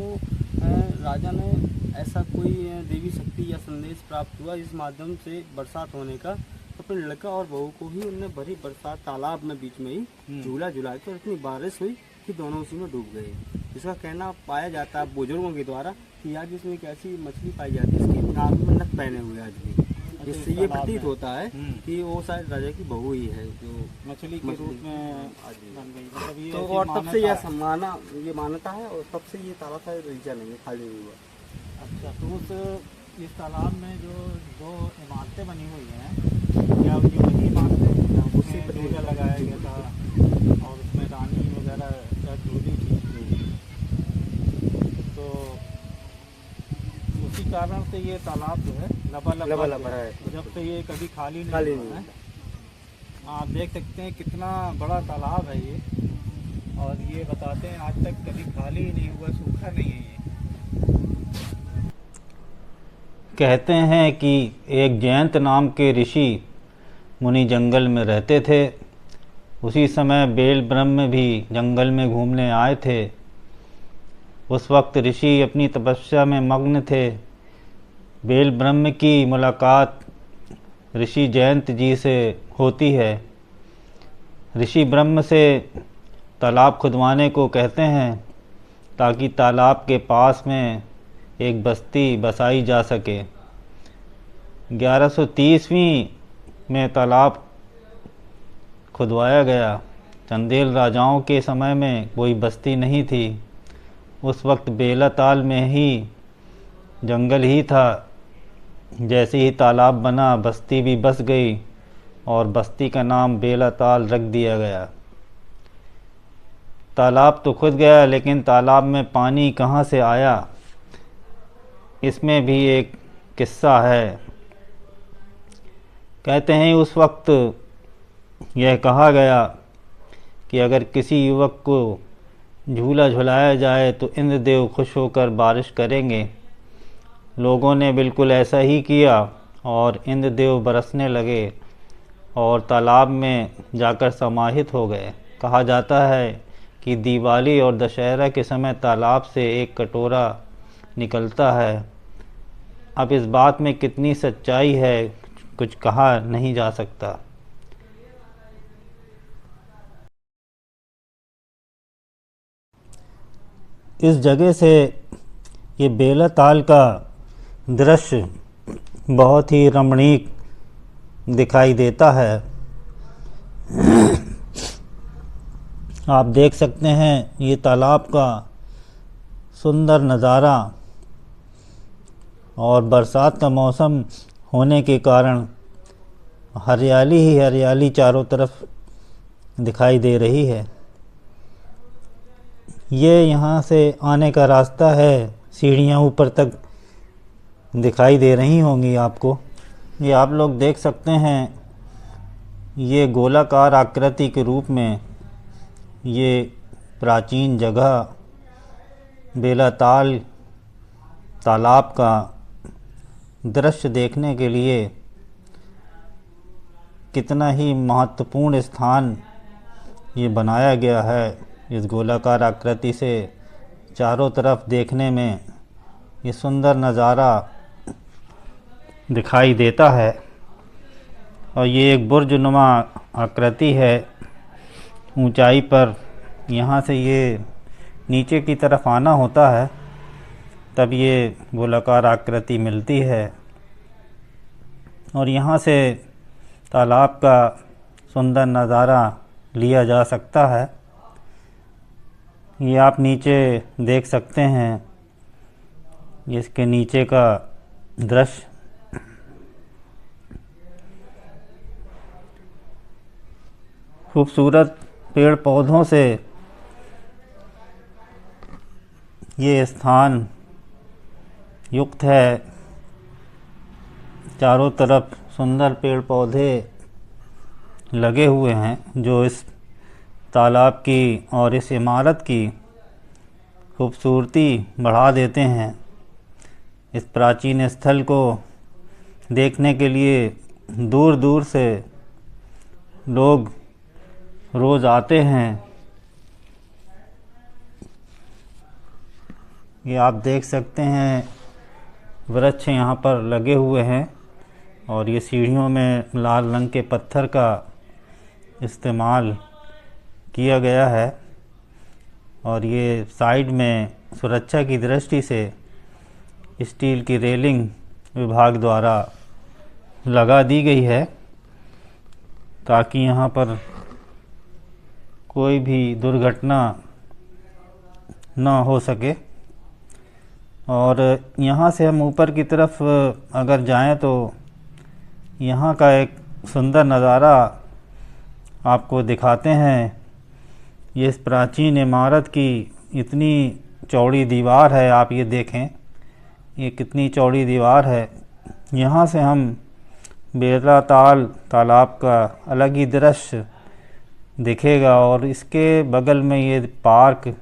राजा ने ऐसा कोई देवी शक्ति या संदेश प्राप्त हुआ जिस माध्यम से बरसात होने का, तो अपने लड़का और बहू को ही उनने भरी बरसात तालाब में बीच में ही झूला झुला के, और इतनी बारिश हुई कि दोनों उसी में डूब गए। इसका कहना पाया जाता है बुजुर्गों के द्वारा कि आज इसमें एक ऐसी मछली पाई जाती है, इसकी नाक में नक पहने हुए आज भी, जिससे ये प्रतीत होता है कि वो शायद राजा की बहू ही है जो मछली के रूप में बन गई। मतलब ये तो ऐसी और तब से मान्यता यह ये मान्यता है, और तब से ये तालाब शायद रीचा नहीं है, खाली नहीं हुआ। अच्छा, तो इस तालाब में जो 2 इमारतें बनी हुई हैं, क्या ये वही इमारतें उसी पर झूला लगाया गया था, और उसमें रानी वगैरह क्या झूली थी, तो उसी कारण से ये तालाब जो है लबालब है, जब से ये कभी खाली नहीं हुआ है। आप देख सकते हैं कितना बड़ा तालाब है ये, और ये बताते हैं आज तक कभी खाली ही नहीं हुआ, सूखा नहीं है ये। कहते हैं कि एक जयंत नाम के ऋषि मुनि जंगल में रहते थे। उसी समय बेल ब्रह्म भी जंगल में घूमने आए थे। उस वक्त ऋषि अपनी तपस्या में मग्न थे। बेल ब्रह्म की मुलाकात ऋषि जयंत जी से होती है। ऋषि ब्रह्म से तालाब खुदवाने को कहते हैं, ताकि तालाब के पास में एक बस्ती बसाई जा सके। 1130वीं में तालाब खुदवाया गया। चंदेल राजाओं के समय में कोई बस्ती नहीं थी। उस वक्त बेलाताल में ही जंगल ही था। जैसे ही तालाब बना, बस्ती भी बस गई, और बस्ती का नाम बेलाताल रख दिया गया। तालाब तो खुद गया, लेकिन तालाब में पानी कहाँ से आया, इसमें भी एक किस्सा है। कहते हैं उस वक्त यह कहा गया कि अगर किसी युवक को झूला झुलाया जाए तो इंद्रदेव खुश होकर बारिश करेंगे। लोगों ने बिल्कुल ऐसा ही किया, और इंद्रदेव बरसने लगे और तालाब में जाकर समाहित हो गए। कहा जाता है कि दिवाली और दशहरा के समय तालाब से एक कटोरा निकलता है। अब इस बात में कितनी सच्चाई है कुछ कहा नहीं जा सकता। इस जगह से ये बेला ताल का दृश्य बहुत ही रमणीक दिखाई देता है। आप देख सकते हैं ये तालाब का सुंदर नज़ारा, और बरसात का मौसम होने के कारण हरियाली ही हरियाली चारों तरफ दिखाई दे रही है। ये यहाँ से आने का रास्ता है, सीढ़ियाँ ऊपर तक दिखाई दे रही होंगी आपको। ये आप लोग देख सकते हैं, ये गोलाकार आकृति के रूप में ये प्राचीन जगह बेला ताल तालाब का दृश्य देखने के लिए कितना ही महत्वपूर्ण स्थान ये बनाया गया है। इस गोलाकार आकृति से चारों तरफ देखने में ये सुंदर नज़ारा दिखाई देता है। और ये एक बुर्जनुमा आकृति है ऊंचाई पर। यहाँ से ये नीचे की तरफ आना होता है तब ये गोलाकार आकृति मिलती है। और यहाँ से तालाब का सुंदर नज़ारा लिया जा सकता है। ये आप नीचे देख सकते हैं, इसके नीचे का दृश्य। खूबसूरत पेड़ पौधों से ये स्थान युक्त है। चारों तरफ सुंदर पेड़ पौधे लगे हुए हैं जो इस तालाब की और इस इमारत की खूबसूरती बढ़ा देते हैं। इस प्राचीन स्थल को देखने के लिए दूर दूर से लोग रोज़ आते हैं। ये आप देख सकते हैं वृक्ष यहाँ पर लगे हुए हैं और ये सीढ़ियों में लाल रंग के पत्थर का इस्तेमाल किया गया है। और ये साइड में सुरक्षा की दृष्टि से स्टील की रेलिंग विभाग द्वारा लगा दी गई है ताकि यहाँ पर कोई भी दुर्घटना न हो सके। और यहाँ से हम ऊपर की तरफ अगर जाएं तो यहाँ का एक सुंदर नज़ारा आपको दिखाते हैं। ये इस प्राचीन इमारत की इतनी चौड़ी दीवार है, आप ये देखें ये कितनी चौड़ी दीवार है। यहाँ से हम बेला ताल तालाब का अलग ही दृश्य दिखेगा। और इसके बगल में ये पार्क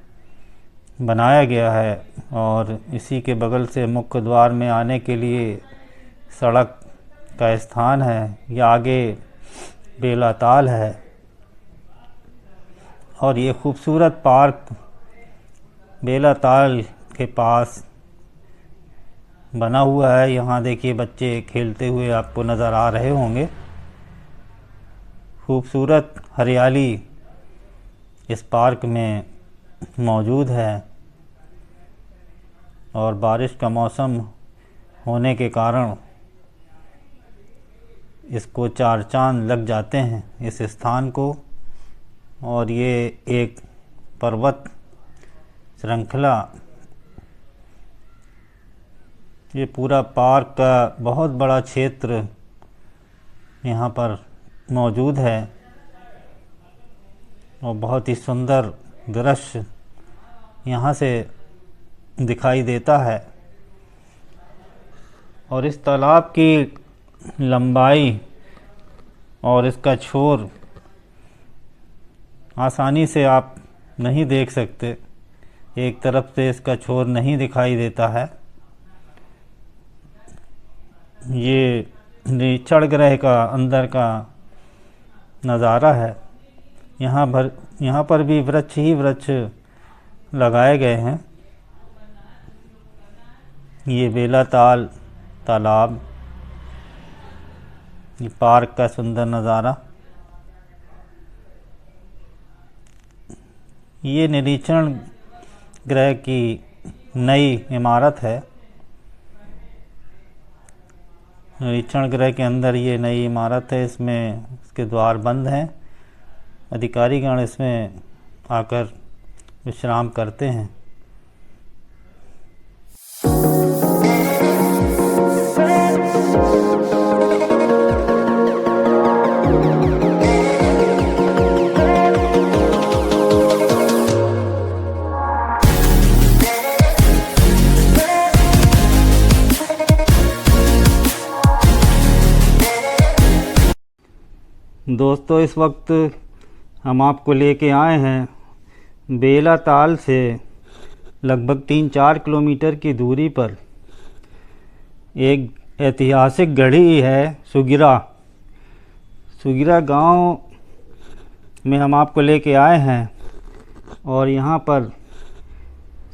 बनाया गया है और इसी के बगल से मुख्य द्वार में आने के लिए सड़क का स्थान है। ये आगे बेला ताल है और ये खूबसूरत पार्क बेला ताल के पास बना हुआ है। यहाँ देखिए बच्चे खेलते हुए आपको नज़र आ रहे होंगे। खूबसूरत हरियाली इस पार्क में मौजूद है और बारिश का मौसम होने के कारण इसको चार चांद लग जाते हैं इस स्थान को। और ये एक पर्वत श्रृंखला, ये पूरा पार्क का बहुत बड़ा क्षेत्र यहाँ पर मौजूद है और बहुत ही सुंदर दृश्य यहाँ से दिखाई देता है। और इस तालाब की लंबाई और इसका छोर आसानी से आप नहीं देख सकते, एक तरफ से इसका छोर नहीं दिखाई देता है। ये निरीक्षण गृह का अंदर का नज़ारा है। यहाँ पर भी वृक्ष ही वृक्ष लगाए गए हैं। ये बेलाताल तालाब, ये पार्क का सुंदर नज़ारा। ये निरीक्षण गृह की नई इमारत है। निरीक्षण गृह के अंदर ये नई इमारत है, इसमें इसके द्वार बंद हैं। अधिकारीगण इसमें आकर विश्राम करते हैं। दोस्तों, इस वक्त हम आपको लेके आए हैं बेलाताल से लगभग 3-4 किलोमीटर की दूरी पर एक ऐतिहासिक गढ़ी है सुगिरा गांव में हम आपको लेके आए हैं। और यहाँ पर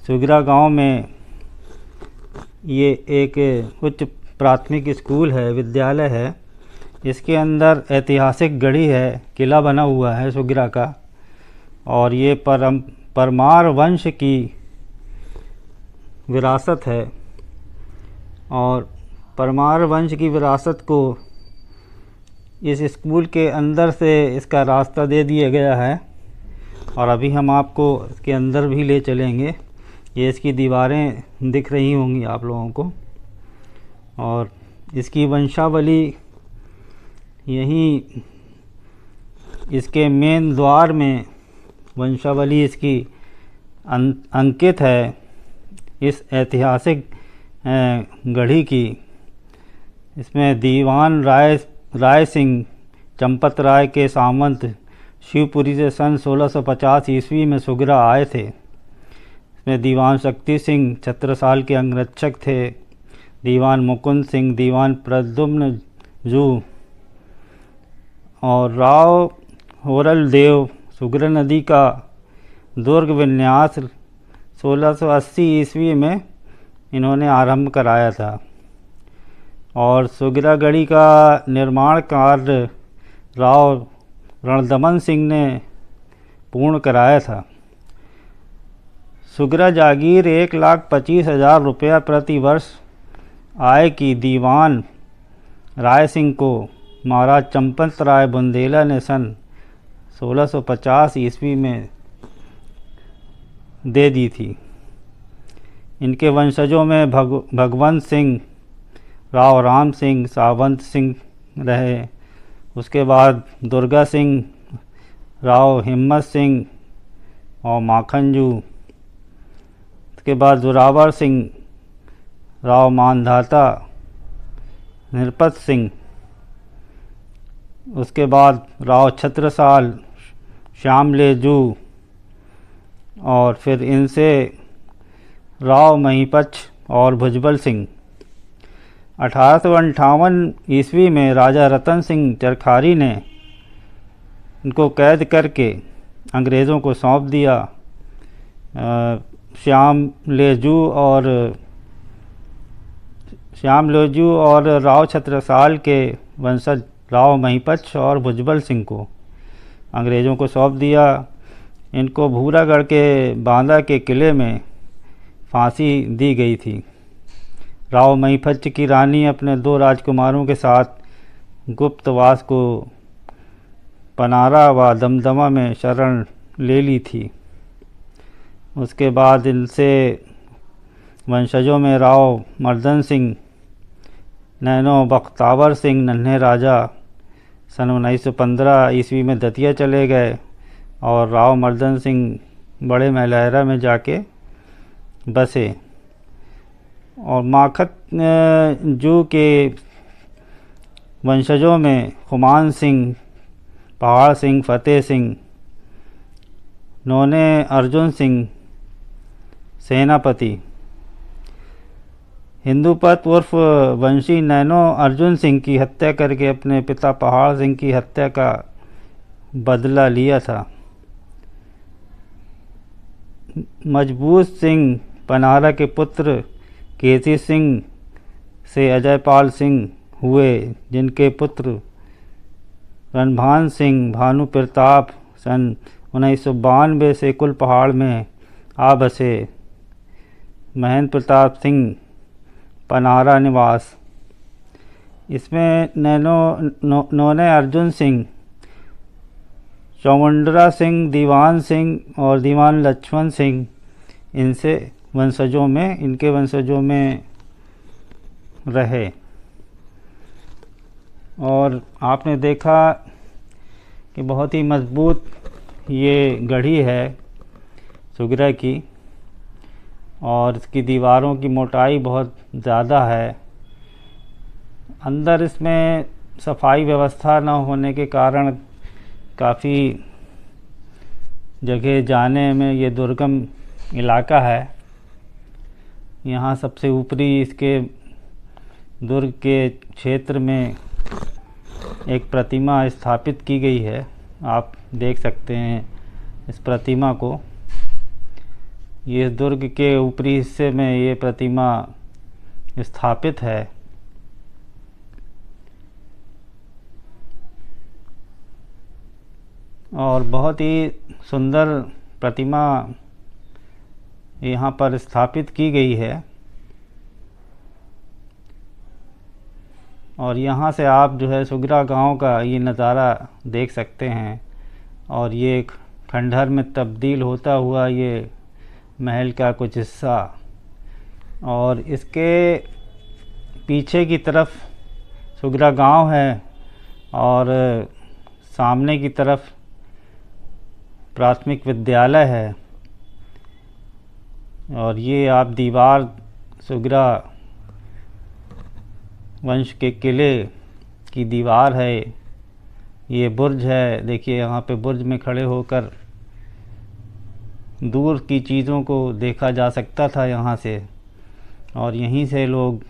सुगिरा गांव में ये एक उच्च प्राथमिक स्कूल है, विद्यालय है। इसके अंदर ऐतिहासिक गढ़ी है, किला बना हुआ है सुगिरा का। और ये परमार वंश की विरासत है। और परमार वंश की विरासत को इस स्कूल के अंदर से इसका रास्ता दे दिया गया है। और अभी हम आपको इसके अंदर भी ले चलेंगे। ये इसकी दीवारें दिख रही होंगी आप लोगों को। और इसकी वंशावली यहीं इसके मेन द्वार में वंशावली इसकी अंकित है, इस ऐतिहासिक गढ़ी की। इसमें दीवान राय सिंह चंपत राय के सामंत शिवपुरी से सन 1650 ईस्वी में सुगिरा आए थे। इसमें दीवान शक्ति सिंह छत्रसाल के अंगरक्षक थे। दीवान मुकुंद सिंह, दीवान प्रद्युम्न जू और राव होरल देव सुगिरा नदी का दुर्ग विन्यास 1680 ईस्वी में इन्होंने आरंभ कराया था। और सुगिरा गढ़ी का निर्माण कार्य राव रणदमन सिंह ने पूर्ण कराया था। सुगिरा जागीर 1,25,000 रुपया प्रति वर्ष आय की दीवान राय सिंह को महाराज चंपत राय बुंदेला ने सन 1650 ईस्वी में दे दी थी। इनके वंशजों में भगवंत सिंह, राव राम सिंह, सावंत सिंह रहे। उसके बाद दुर्गा सिंह, राव हिम्मत सिंह और माखनजू। उसके बाद जोरावर सिंह, राव मानधाता, निरपत सिंह। उसके बाद राव छत्रसाल, श्यामलेजू और फिर इनसे राव महिपच और भुजबल सिंह। 1858 ईस्वी में राजा रतन सिंह चरखारी ने इनको कैद करके अंग्रेज़ों को सौंप दिया। श्यामलेजू और राव छत्रसाल के वंशज राव महिपच और भुजबल सिंह को अंग्रेज़ों को सौंप दिया। इनको भूरागढ़ के बांदा के किले में फांसी दी गई थी। राव महिपच की रानी अपने 2 राजकुमारों के साथ गुप्तवास को पनारा व दमदमा में शरण ले ली थी। उसके बाद इनसे वंशजों में राव मर्दन सिंह, नैनो बख्तावर सिंह नन्हे राजा सन 1915 ईस्वी में दतिया चले गए। और राव मर्दन सिंह बड़े महलहरा में जाके बसे। और माखत जू के वंशजों में खुमान सिंह, पहाड़ सिंह, फतेह सिंह, नोने अर्जुन सिंह सेनापति, हिंदूपत उर्फ वंशी नैनो अर्जुन सिंह की हत्या करके अपने पिता पहाड़ सिंह की हत्या का बदला लिया था। मजबूत सिंह पनारा के पुत्र केसी सिंह से अजयपाल सिंह हुए, जिनके पुत्र रणभान सिंह भानु प्रताप सन 1992 से कुल पहाड़ में आ बसे। महेंद्र प्रताप सिंह पनारा निवास। इसमें नौने अर्जुन सिंह, चौमुंडरा सिंह, दीवान सिंह और दीवान लक्ष्मण सिंह इनके वंशजों में रहे। और आपने देखा कि बहुत ही मजबूत ये गढ़ी है सुगरा की, और इसकी दीवारों की मोटाई बहुत ज़्यादा है। अंदर इसमें सफाई व्यवस्था न होने के कारण काफ़ी जगह जाने में ये दुर्गम इलाका है। यहाँ सबसे ऊपरी इसके दुर्ग के क्षेत्र में एक प्रतिमा स्थापित की गई है। आप देख सकते हैं इस प्रतिमा को। ये दुर्ग के ऊपरी हिस्से में ये प्रतिमा स्थापित है। और बहुत ही सुंदर प्रतिमा यहाँ पर स्थापित की गई है। और यहाँ से आप जो है सुगरा गांव का ये नज़ारा देख सकते हैं। और ये एक खंडहर में तब्दील होता हुआ ये महल का कुछ हिस्सा, और इसके पीछे की तरफ सुगरा गांव है और सामने की तरफ प्राथमिक विद्यालय है। और ये आप दीवार सुगरा वंश के किले की दीवार है। ये बुर्ज है, देखिए यहाँ पे बुर्ज में खड़े होकर दूर की चीज़ों को देखा जा सकता था यहाँ से, और यहीं से लोग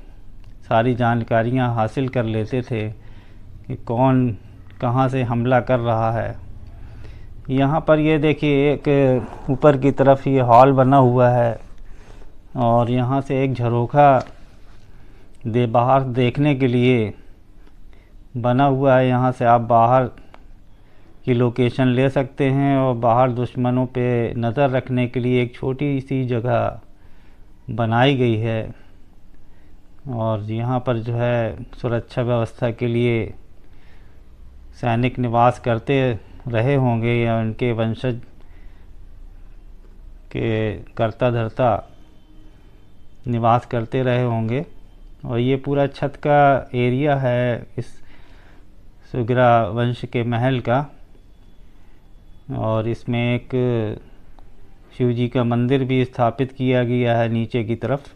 सारी जानकारियाँ हासिल कर लेते थे कि कौन कहाँ से हमला कर रहा है। यहाँ पर ये देखिए एक ऊपर की तरफ ये हॉल बना हुआ है, और यहाँ से एक झरोखा बाहर देखने के लिए बना हुआ है। यहाँ से आप बाहर की लोकेशन ले सकते हैं, और बाहर दुश्मनों पे नज़र रखने के लिए एक छोटी सी जगह बनाई गई है। और यहाँ पर जो है सुरक्षा व्यवस्था के लिए सैनिक निवास करते रहे होंगे, या उनके वंशज के कर्ता धर्ता निवास करते रहे होंगे। और ये पूरा छत का एरिया है इस सुगरा वंश के महल का। और इसमें एक शिव जी का मंदिर भी स्थापित किया गया है नीचे की तरफ।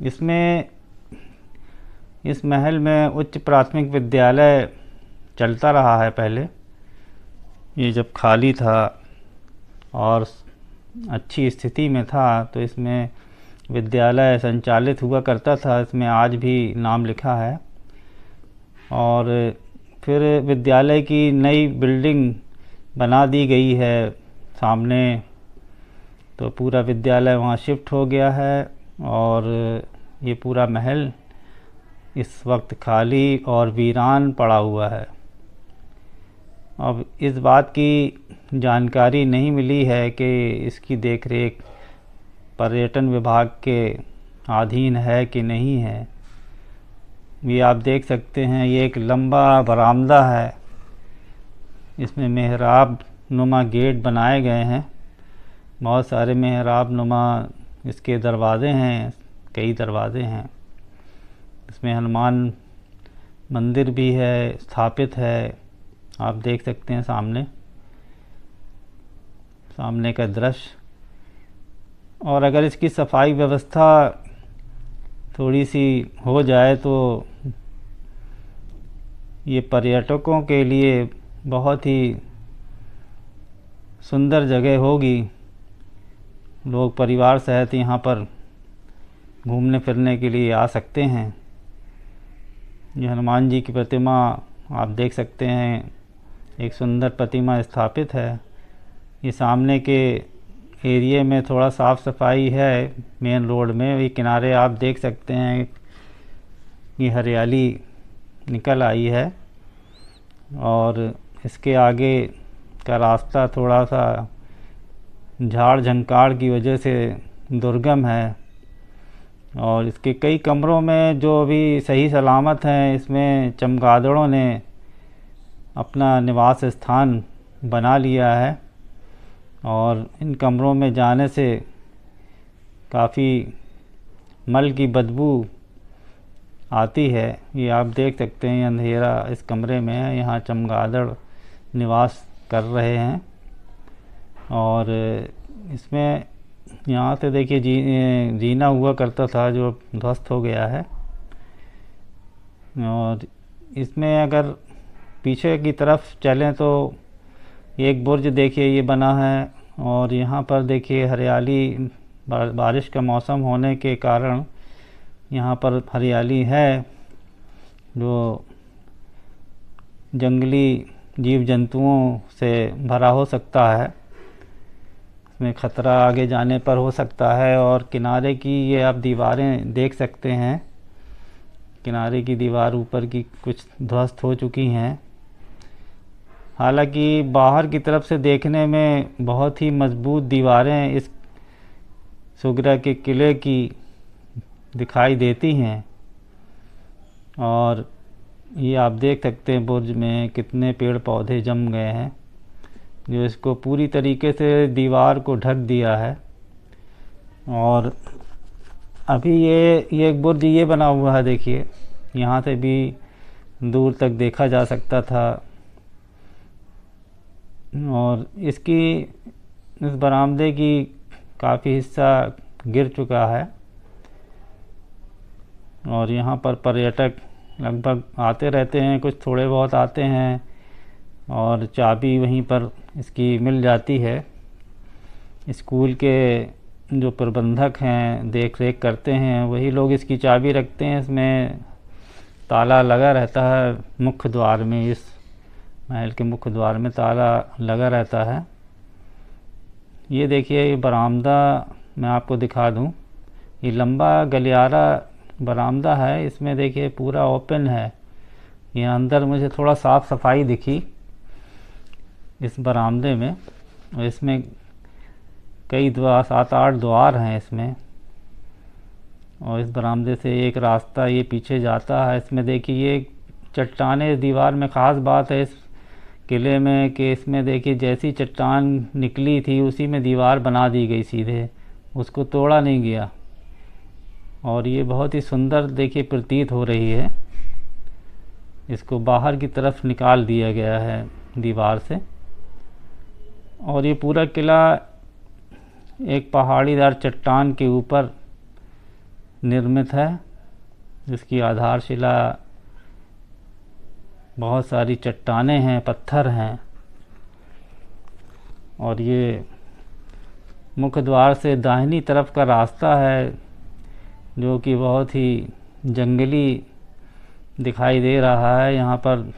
इसमें इस महल में उच्च प्राथमिक विद्यालय चलता रहा है पहले। ये जब खाली था और अच्छी स्थिति में था तो इसमें विद्यालय संचालित हुआ करता था। इसमें आज भी नाम लिखा है। और फिर विद्यालय की नई बिल्डिंग बना दी गई है सामने, तो पूरा विद्यालय वहाँ शिफ्ट हो गया है। और ये पूरा महल इस वक्त खाली और वीरान पड़ा हुआ है। अब इस बात की जानकारी नहीं मिली है कि इसकी देखरेख पर्यटन विभाग के अधीन है कि नहीं है। ये आप देख सकते हैं, ये एक लंबा बरामदा है। इसमें मेहराब नुमा गेट बनाए गए हैं। बहुत सारे मेहराब नुमा इसके दरवाज़े हैं, कई दरवाज़े हैं। इसमें हनुमान मंदिर भी है, स्थापित है। आप देख सकते हैं सामने का दृश्य। और अगर इसकी सफाई व्यवस्था थोड़ी सी हो जाए तो ये पर्यटकों के लिए बहुत ही सुंदर जगह होगी। लोग परिवार सहित यहाँ पर घूमने फिरने के लिए आ सकते हैं। ये हनुमान जी की प्रतिमा आप देख सकते हैं, एक सुंदर प्रतिमा स्थापित है। ये सामने के एरिए में थोड़ा साफ़ सफाई है मेन रोड में, ये किनारे आप देख सकते हैं ये हरियाली निकल आई है। और इसके आगे का रास्ता थोड़ा सा झाड़ झंकाड़ की वजह से दुर्गम है, और इसके कई कमरों में जो अभी सही सलामत हैं, इसमें चमगादड़ों ने अपना निवास स्थान बना लिया है। और इन कमरों में जाने से काफ़ी मल की बदबू आती है। ये आप देख सकते हैं अंधेरा इस कमरे में है, यहाँ चमगादड़ निवास कर रहे हैं। और इसमें यहाँ से देखिए जीना हुआ करता था जो ध्वस्त हो गया है। और इसमें अगर पीछे की तरफ चलें तो एक बुर्ज देखिए ये बना है, और यहाँ पर देखिए हरियाली, बारिश का मौसम होने के कारण यहाँ पर हरियाली है, जो जंगली जीव जंतुओं से भरा हो सकता है। इसमें ख़तरा आगे जाने पर हो सकता है। और किनारे की ये आप दीवारें देख सकते हैं, किनारे की दीवार ऊपर की कुछ ध्वस्त हो चुकी हैं। हालांकि बाहर की तरफ से देखने में बहुत ही मजबूत दीवारें इस सुगरा के किले की दिखाई देती हैं। और ये आप देख सकते हैं बुर्ज में कितने पेड़ पौधे जम गए हैं, जो इसको पूरी तरीके से दीवार को ढक दिया है। और अभी ये एक बुर्ज ये बना हुआ है, देखिए यहाँ से भी दूर तक देखा जा सकता था। और इसकी इस बरामदे की काफ़ी हिस्सा गिर चुका है, और यहाँ पर पर्यटक लगभग आते रहते हैं, कुछ थोड़े बहुत आते हैं, और चाबी वहीं पर इसकी मिल जाती है। स्कूल के जो प्रबंधक हैं, देख रेख करते हैं, वही लोग इसकी चाबी रखते हैं। इसमें ताला लगा रहता है मुख्य द्वार में, इस महल के मुख्य द्वार में ताला लगा रहता है। ये देखिए ये बरामदा मैं आपको दिखा दूं, ये लंबा गलियारा बरामदा है, इसमें देखिए पूरा ओपन है। यहाँ अंदर मुझे थोड़ा साफ़ सफाई दिखी इस बरामदे में, और इसमें कई द्वार, 7-8 द्वार हैं इसमें। और इस बरामदे से एक रास्ता ये पीछे जाता है। इसमें देखिए ये चट्टानें, दीवार में ख़ास बात है इस किले में कि इसमें देखिए जैसी चट्टान निकली थी उसी में दीवार बना दी गई सीधे, उसको तोड़ा नहीं गया। और ये बहुत ही सुंदर देखिए प्रतीत हो रही है। इसको बाहर की तरफ निकाल दिया गया है दीवार से। और ये पूरा किला एक पहाड़ीदार चट्टान के ऊपर निर्मित है, जिसकी आधारशिला बहुत सारी चट्टानें हैं, पत्थर हैं। और ये मुख्य द्वार से दाहिनी तरफ का रास्ता है, जो कि बहुत ही जंगली दिखाई दे रहा है। यहाँ पर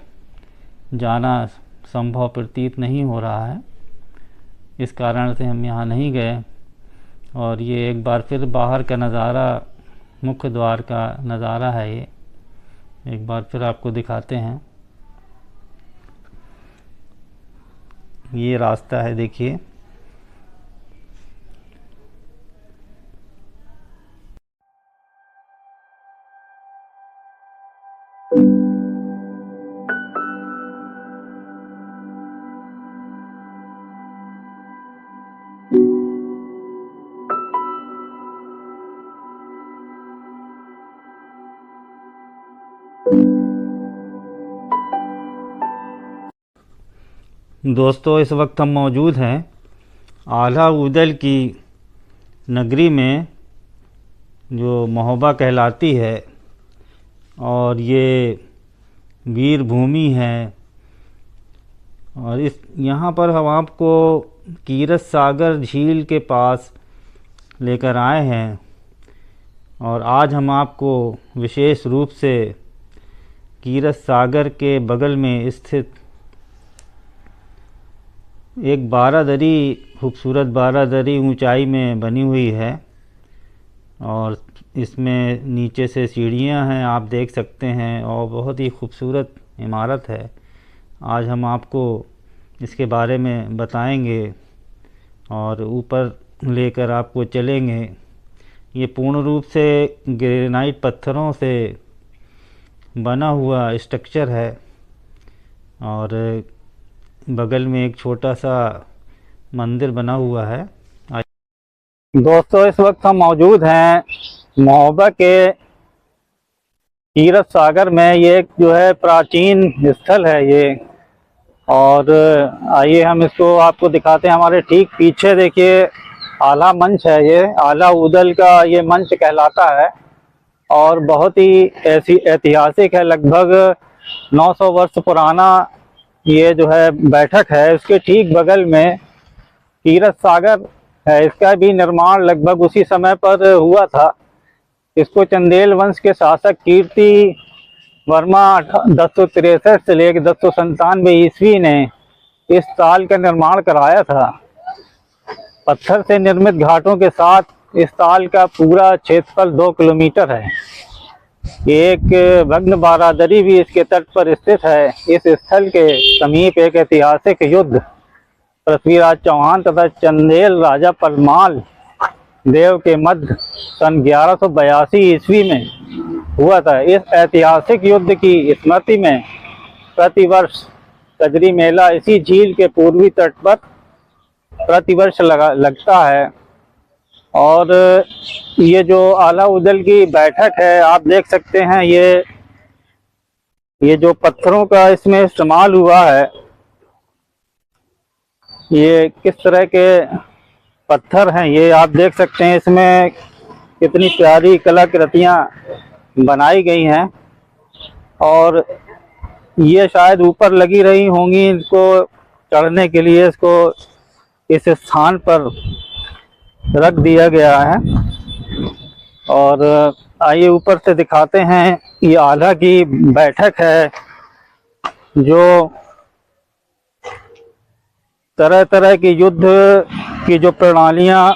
जाना संभव प्रतीत नहीं हो रहा है, इस कारण से हम यहाँ नहीं गए। और ये एक बार फिर बाहर का नज़ारा, मुख्य द्वार का नज़ारा है, ये एक बार फिर आपको दिखाते हैं। ये रास्ता है देखिए, दोस्तों इस वक्त हम मौजूद हैं आला उदल की नगरी में, जो महोबा कहलाती है। और ये वीर भूमि है। और इस यहाँ पर हम आपको कीरत सागर झील के पास लेकर आए हैं। और आज हम आपको विशेष रूप से कीरत सागर के बगल में स्थित एक बारादरी, खूबसूरत बारादरी ऊंचाई में बनी हुई है और इसमें नीचे से सीढ़ियां हैं, आप देख सकते हैं, और बहुत ही खूबसूरत इमारत है। आज हम आपको इसके बारे में बताएंगे और ऊपर लेकर आपको चलेंगे। ये पूर्ण रूप से ग्रेनाइट पत्थरों से बना हुआ स्ट्रक्चर है और बगल में एक छोटा सा मंदिर बना हुआ है। दोस्तों, इस वक्त हम मौजूद हैं महोबा के कीरत सागर में। ये एक जो है प्राचीन स्थल है ये, और आइए हम इसको आपको दिखाते हैं। हमारे ठीक पीछे देखिए आला मंच है, ये आला उदल का ये मंच कहलाता है और बहुत ही ऐसी ऐतिहासिक है। लगभग 900 वर्ष पुराना ये जो है बैठक है। उसके ठीक बगल में कीरत सागर है, इसका भी निर्माण लगभग उसी समय पर हुआ था। इसको चंदेल वंश के शासक कीर्ति वर्मा 1063 से लेकर 1097 ईस्वी ने इस ताल का निर्माण कराया था। पत्थर से निर्मित घाटों के साथ इस ताल का पूरा क्षेत्रफल 2 किलोमीटर है। एक भग्न बारादरी भी इसके तट पर स्थित है। इस स्थल के समीप एक ऐतिहासिक युद्ध पृथ्वीराज चौहान तथा चंदेल राजा परमाल देव के मध्य सन 1182 ईस्वी में हुआ था। इस ऐतिहासिक युद्ध की स्मृति में प्रतिवर्ष कजरी मेला इसी झील के पूर्वी तट पर प्रतिवर्ष लगता है। और ये जो आला उदल की बैठक है, आप देख सकते हैं, ये जो पत्थरों का इसमें इस्तेमाल हुआ है, ये किस तरह के पत्थर हैं ये आप देख सकते हैं। इसमें कितनी प्यारी कलाकृतियाँ बनाई गई हैं और ये शायद ऊपर लगी रही होंगी। इसको चढ़ने के लिए इसको इस स्थान पर रख दिया गया है। और आइए ऊपर से दिखाते हैं। ये आला की बैठक है जो तरह तरह की युद्ध की जो प्रणालियाँ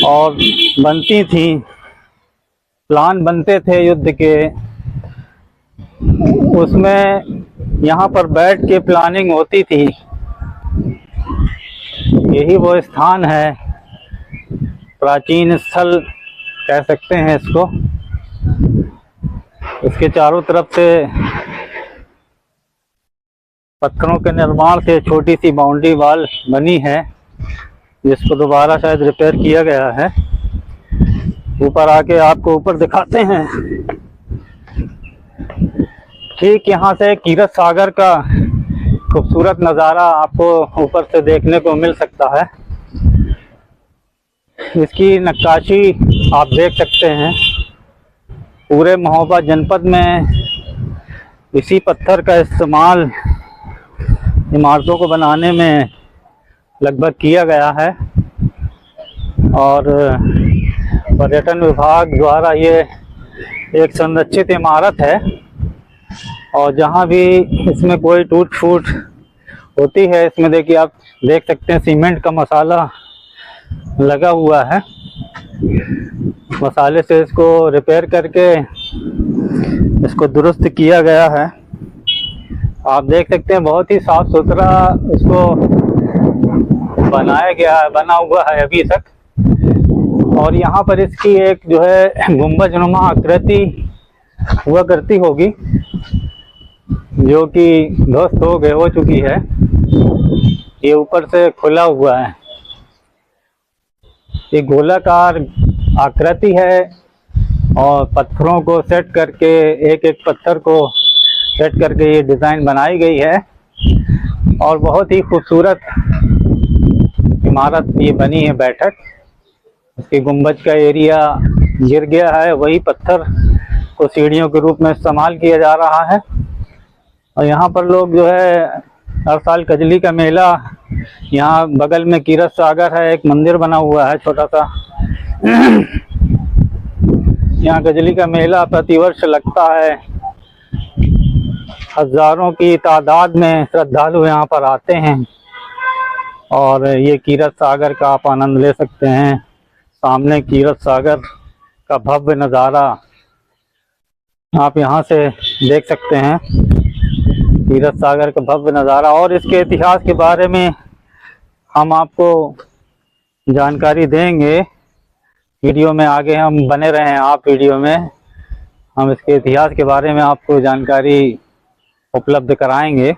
और बनती थी, प्लान बनते थे युद्ध के, उसमें यहाँ पर बैठ के प्लानिंग होती थी। यही वो स्थान है, प्राचीन स्थल कह सकते हैं इसको। इसके चारों तरफ से पत्थरों के निर्माण से छोटी सी बाउंड्री वॉल बनी है, जिसको दोबारा शायद रिपेयर किया गया है। ऊपर आके आपको ऊपर दिखाते हैं। ठीक यहाँ से कीरत सागर का खूबसूरत नज़ारा आपको ऊपर से देखने को मिल सकता है। इसकी नक्काशी आप देख सकते हैं। पूरे महोबा जनपद में इसी पत्थर का इस्तेमाल इमारतों को बनाने में लगभग किया गया है और पर्यटन विभाग द्वारा ये एक संरक्षित इमारत है। और जहाँ भी इसमें कोई टूट फूट होती है, इसमें देखिए आप देख सकते हैं सीमेंट का मसाला लगा हुआ है। मसाले से इसको रिपेयर करके इसको दुरुस्त किया गया है। आप देख सकते हैं बहुत ही साफ सुथरा इसको बनाया गया है, बना हुआ है अभी तक। और यहाँ पर इसकी एक जो है गुंबजनुमा आकृति हुआ करती होगी, जो कि ध्वस्त हो चुकी है। ये ऊपर से खुला हुआ है। ये गोलाकार आकृति है और पत्थरों को सेट करके, एक एक पत्थर को सेट करके ये डिज़ाइन बनाई गई है और बहुत ही खूबसूरत इमारत ये बनी है बैठक। इसके गुंबज का एरिया गिर गया है, वही पत्थर को सीढ़ियों के रूप में इस्तेमाल किया जा रहा है। और यहाँ पर लोग जो है हर साल कजली का मेला, यहाँ बगल में कीरत सागर है, एक मंदिर बना हुआ है छोटा सा। यहाँ गजली का मेला प्रतिवर्ष लगता है। हजारों की तादाद में श्रद्धालु यहाँ पर आते हैं और ये कीरत सागर का आप आनंद ले सकते हैं। सामने कीरत सागर का भव्य नज़ारा आप यहाँ से देख सकते हैं। कीरत सागर का भव्य नज़ारा और इसके इतिहास के बारे में हम आपको जानकारी देंगे। वीडियो में आगे हम बने रहें, आप वीडियो में हम इसके इतिहास के बारे में आपको जानकारी उपलब्ध कराएंगे।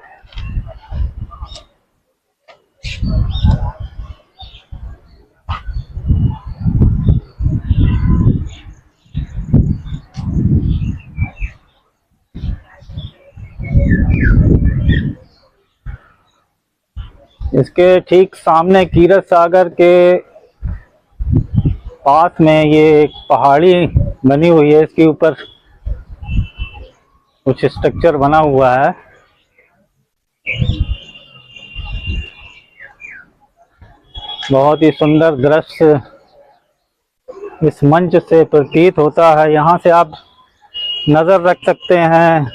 इसके ठीक सामने कीरत सागर के पास में ये एक पहाड़ी बनी हुई है। इसके ऊपर कुछ स्ट्रक्चर बना हुआ है। बहुत ही सुंदर दृश्य इस मंच से प्रतीत होता है। यहाँ से आप नज़र रख सकते हैं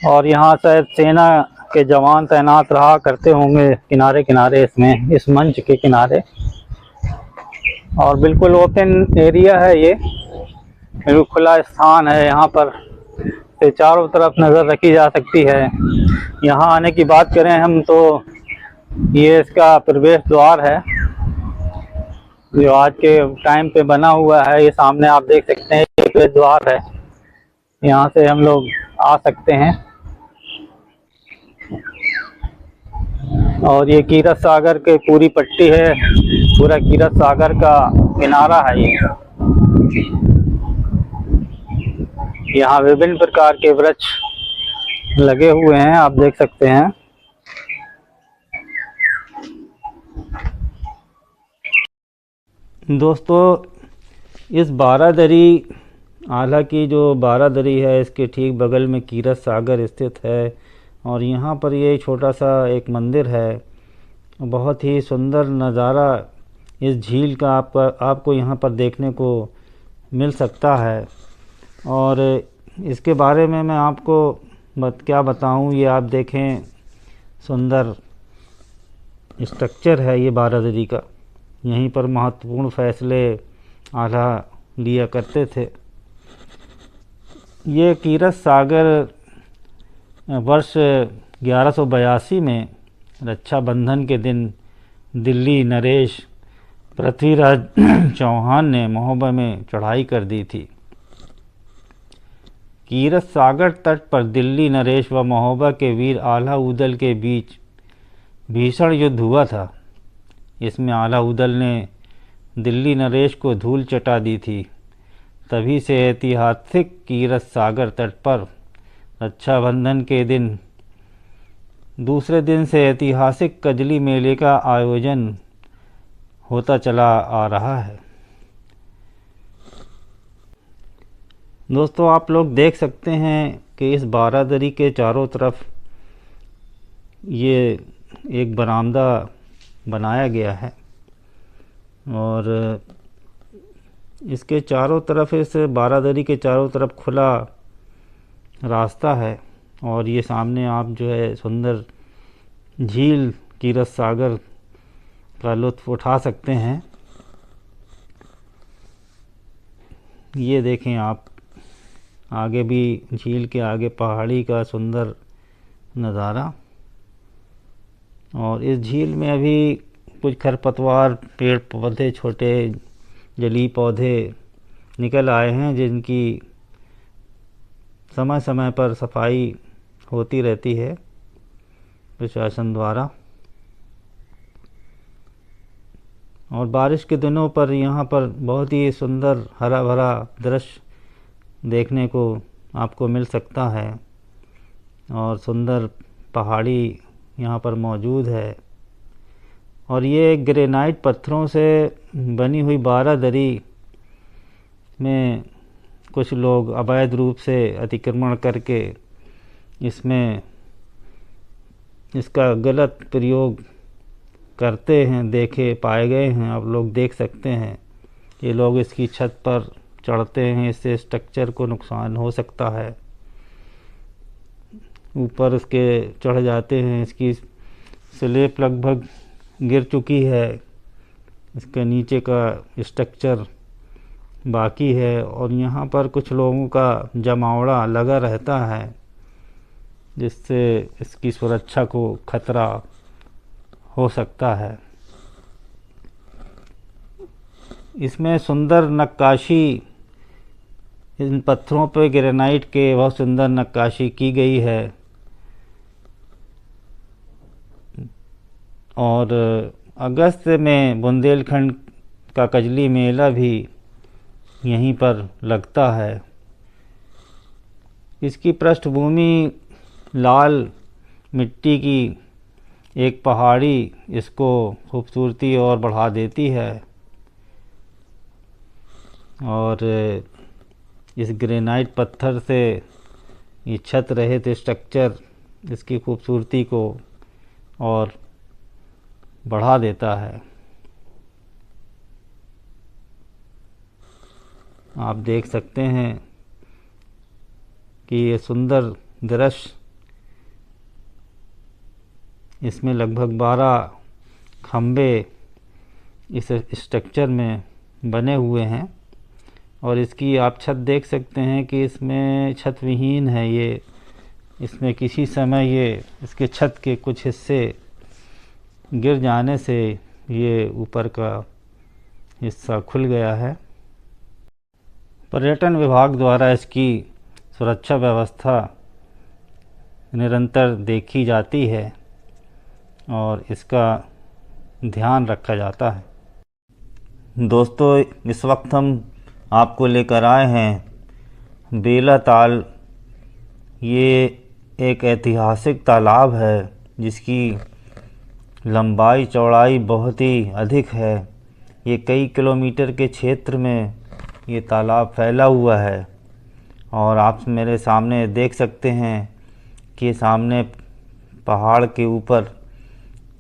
और यहाँ शायद सेना के जवान तैनात रहा करते होंगे किनारे किनारे, इसमें इस मंच के किनारे। और बिल्कुल ओपन एरिया है, ये बिल्कुल खुला स्थान है। यहाँ पर से चारों तरफ नज़र रखी जा सकती है। यहाँ आने की बात करें हम तो ये इसका प्रवेश द्वार है जो आज के टाइम पे बना हुआ है। ये सामने आप देख सकते हैं, ये प्रवेश द्वार है। यहाँ से हम लोग आ सकते हैं और ये कीरत सागर के पूरी पट्टी है, पूरा कीरत सागर का किनारा है ये। यहाँ विभिन्न प्रकार के वृक्ष लगे हुए हैं, आप देख सकते हैं। दोस्तों, इस बारादरी आला की जो बारादरी है, इसके ठीक बगल में कीरत सागर स्थित है और यहाँ पर ये छोटा सा एक मंदिर है। बहुत ही सुंदर नज़ारा इस झील का आपको यहाँ पर देखने को मिल सकता है। और इसके बारे में मैं आपको क्या बताऊँ, ये आप देखें, सुंदर स्ट्रक्चर है ये बारादरी का। यहीं पर महत्वपूर्ण फैसले आला लिया करते थे। ये कीरत सागर वर्ष 1182 में रक्षाबंधन के दिन दिल्ली नरेश पृथ्वीराज चौहान ने महोबा में चढ़ाई कर दी थी। कीरत सागर तट पर दिल्ली नरेश व महोबा के वीर आला उदल के बीच भीषण युद्ध हुआ था। इसमें आला उदल ने दिल्ली नरेश को धूल चटा दी थी। तभी से ऐतिहासिक कीरत सागर तट पर रक्षाबंधन के दिन दूसरे दिन से ऐतिहासिक कजली मेले का आयोजन होता चला आ रहा है। दोस्तों, आप लोग देख सकते हैं कि इस बारादरी के चारों तरफ ये एक बरामदा बनाया गया है और इसके चारों तरफ, इस बारादरी के चारों तरफ खुला रास्ता है और ये सामने आप जो है सुंदर झील कीरत सागर का लुत्फ़ उठा सकते हैं। ये देखें आप, आगे भी झील के आगे पहाड़ी का सुंदर नज़ारा। और इस झील में अभी कुछ खरपतवार, पेड़ पौधे, छोटे जलीय पौधे निकल आए हैं जिनकी समय समय पर सफाई होती रहती है प्रशासन द्वारा। और बारिश के दिनों पर यहाँ पर बहुत ही सुंदर हरा भरा दृश्य देखने को आपको मिल सकता है और सुंदर पहाड़ी यहाँ पर मौजूद है। और ये ग्रेनाइट पत्थरों से बनी हुई बारादरी में कुछ लोग अवैध रूप से अतिक्रमण करके इसमें इसका गलत प्रयोग करते हैं, पाए गए हैं। आप लोग देख सकते हैं ये लोग इसकी छत पर चढ़ते हैं इससे स्ट्रक्चर को नुकसान हो सकता है। ऊपर इसके चढ़ जाते हैं, इसकी स्लेब लगभग गिर चुकी है, इसके नीचे का स्ट्रक्चर बाकी है और यहाँ पर कुछ लोगों का जमावड़ा लगा रहता है जिससे इसकी सुरक्षा को खतरा हो सकता है। इसमें सुंदर नक्काशी, इन पत्थरों पर ग्रेनाइट के बहुत सुंदर नक्काशी की गई है और अगस्त में बुंदेलखंड का कजली मेला भी यहीं पर लगता है। इसकी पृष्ठभूमि लाल मिट्टी की एक पहाड़ी इसको खूबसूरती और बढ़ा देती है और इस ग्रेनाइट पत्थर से ये छत रहित स्ट्रक्चर इसकी खूबसूरती को और बढ़ा देता है। आप देख सकते हैं कि ये सुंदर दृश्य, इसमें लगभग 12 खंबे इस स्ट्रक्चर में बने हुए हैं और इसकी आप छत देख सकते हैं कि इसमें छत विहीन है ये। इसमें किसी समय ये इसके छत के कुछ हिस्से गिर जाने से ये ऊपर का हिस्सा खुल गया है। पर्यटन विभाग द्वारा इसकी सुरक्षा व्यवस्था निरंतर देखी जाती है और इसका ध्यान रखा जाता है। दोस्तों, इस वक्त हम आपको लेकर आए हैं बेला ताल। ये एक ऐतिहासिक तालाब है जिसकी लंबाई चौड़ाई बहुत ही अधिक है। ये कई किलोमीटर के क्षेत्र में ये तालाब फैला हुआ है और आप मेरे सामने देख सकते हैं कि सामने पहाड़ के ऊपर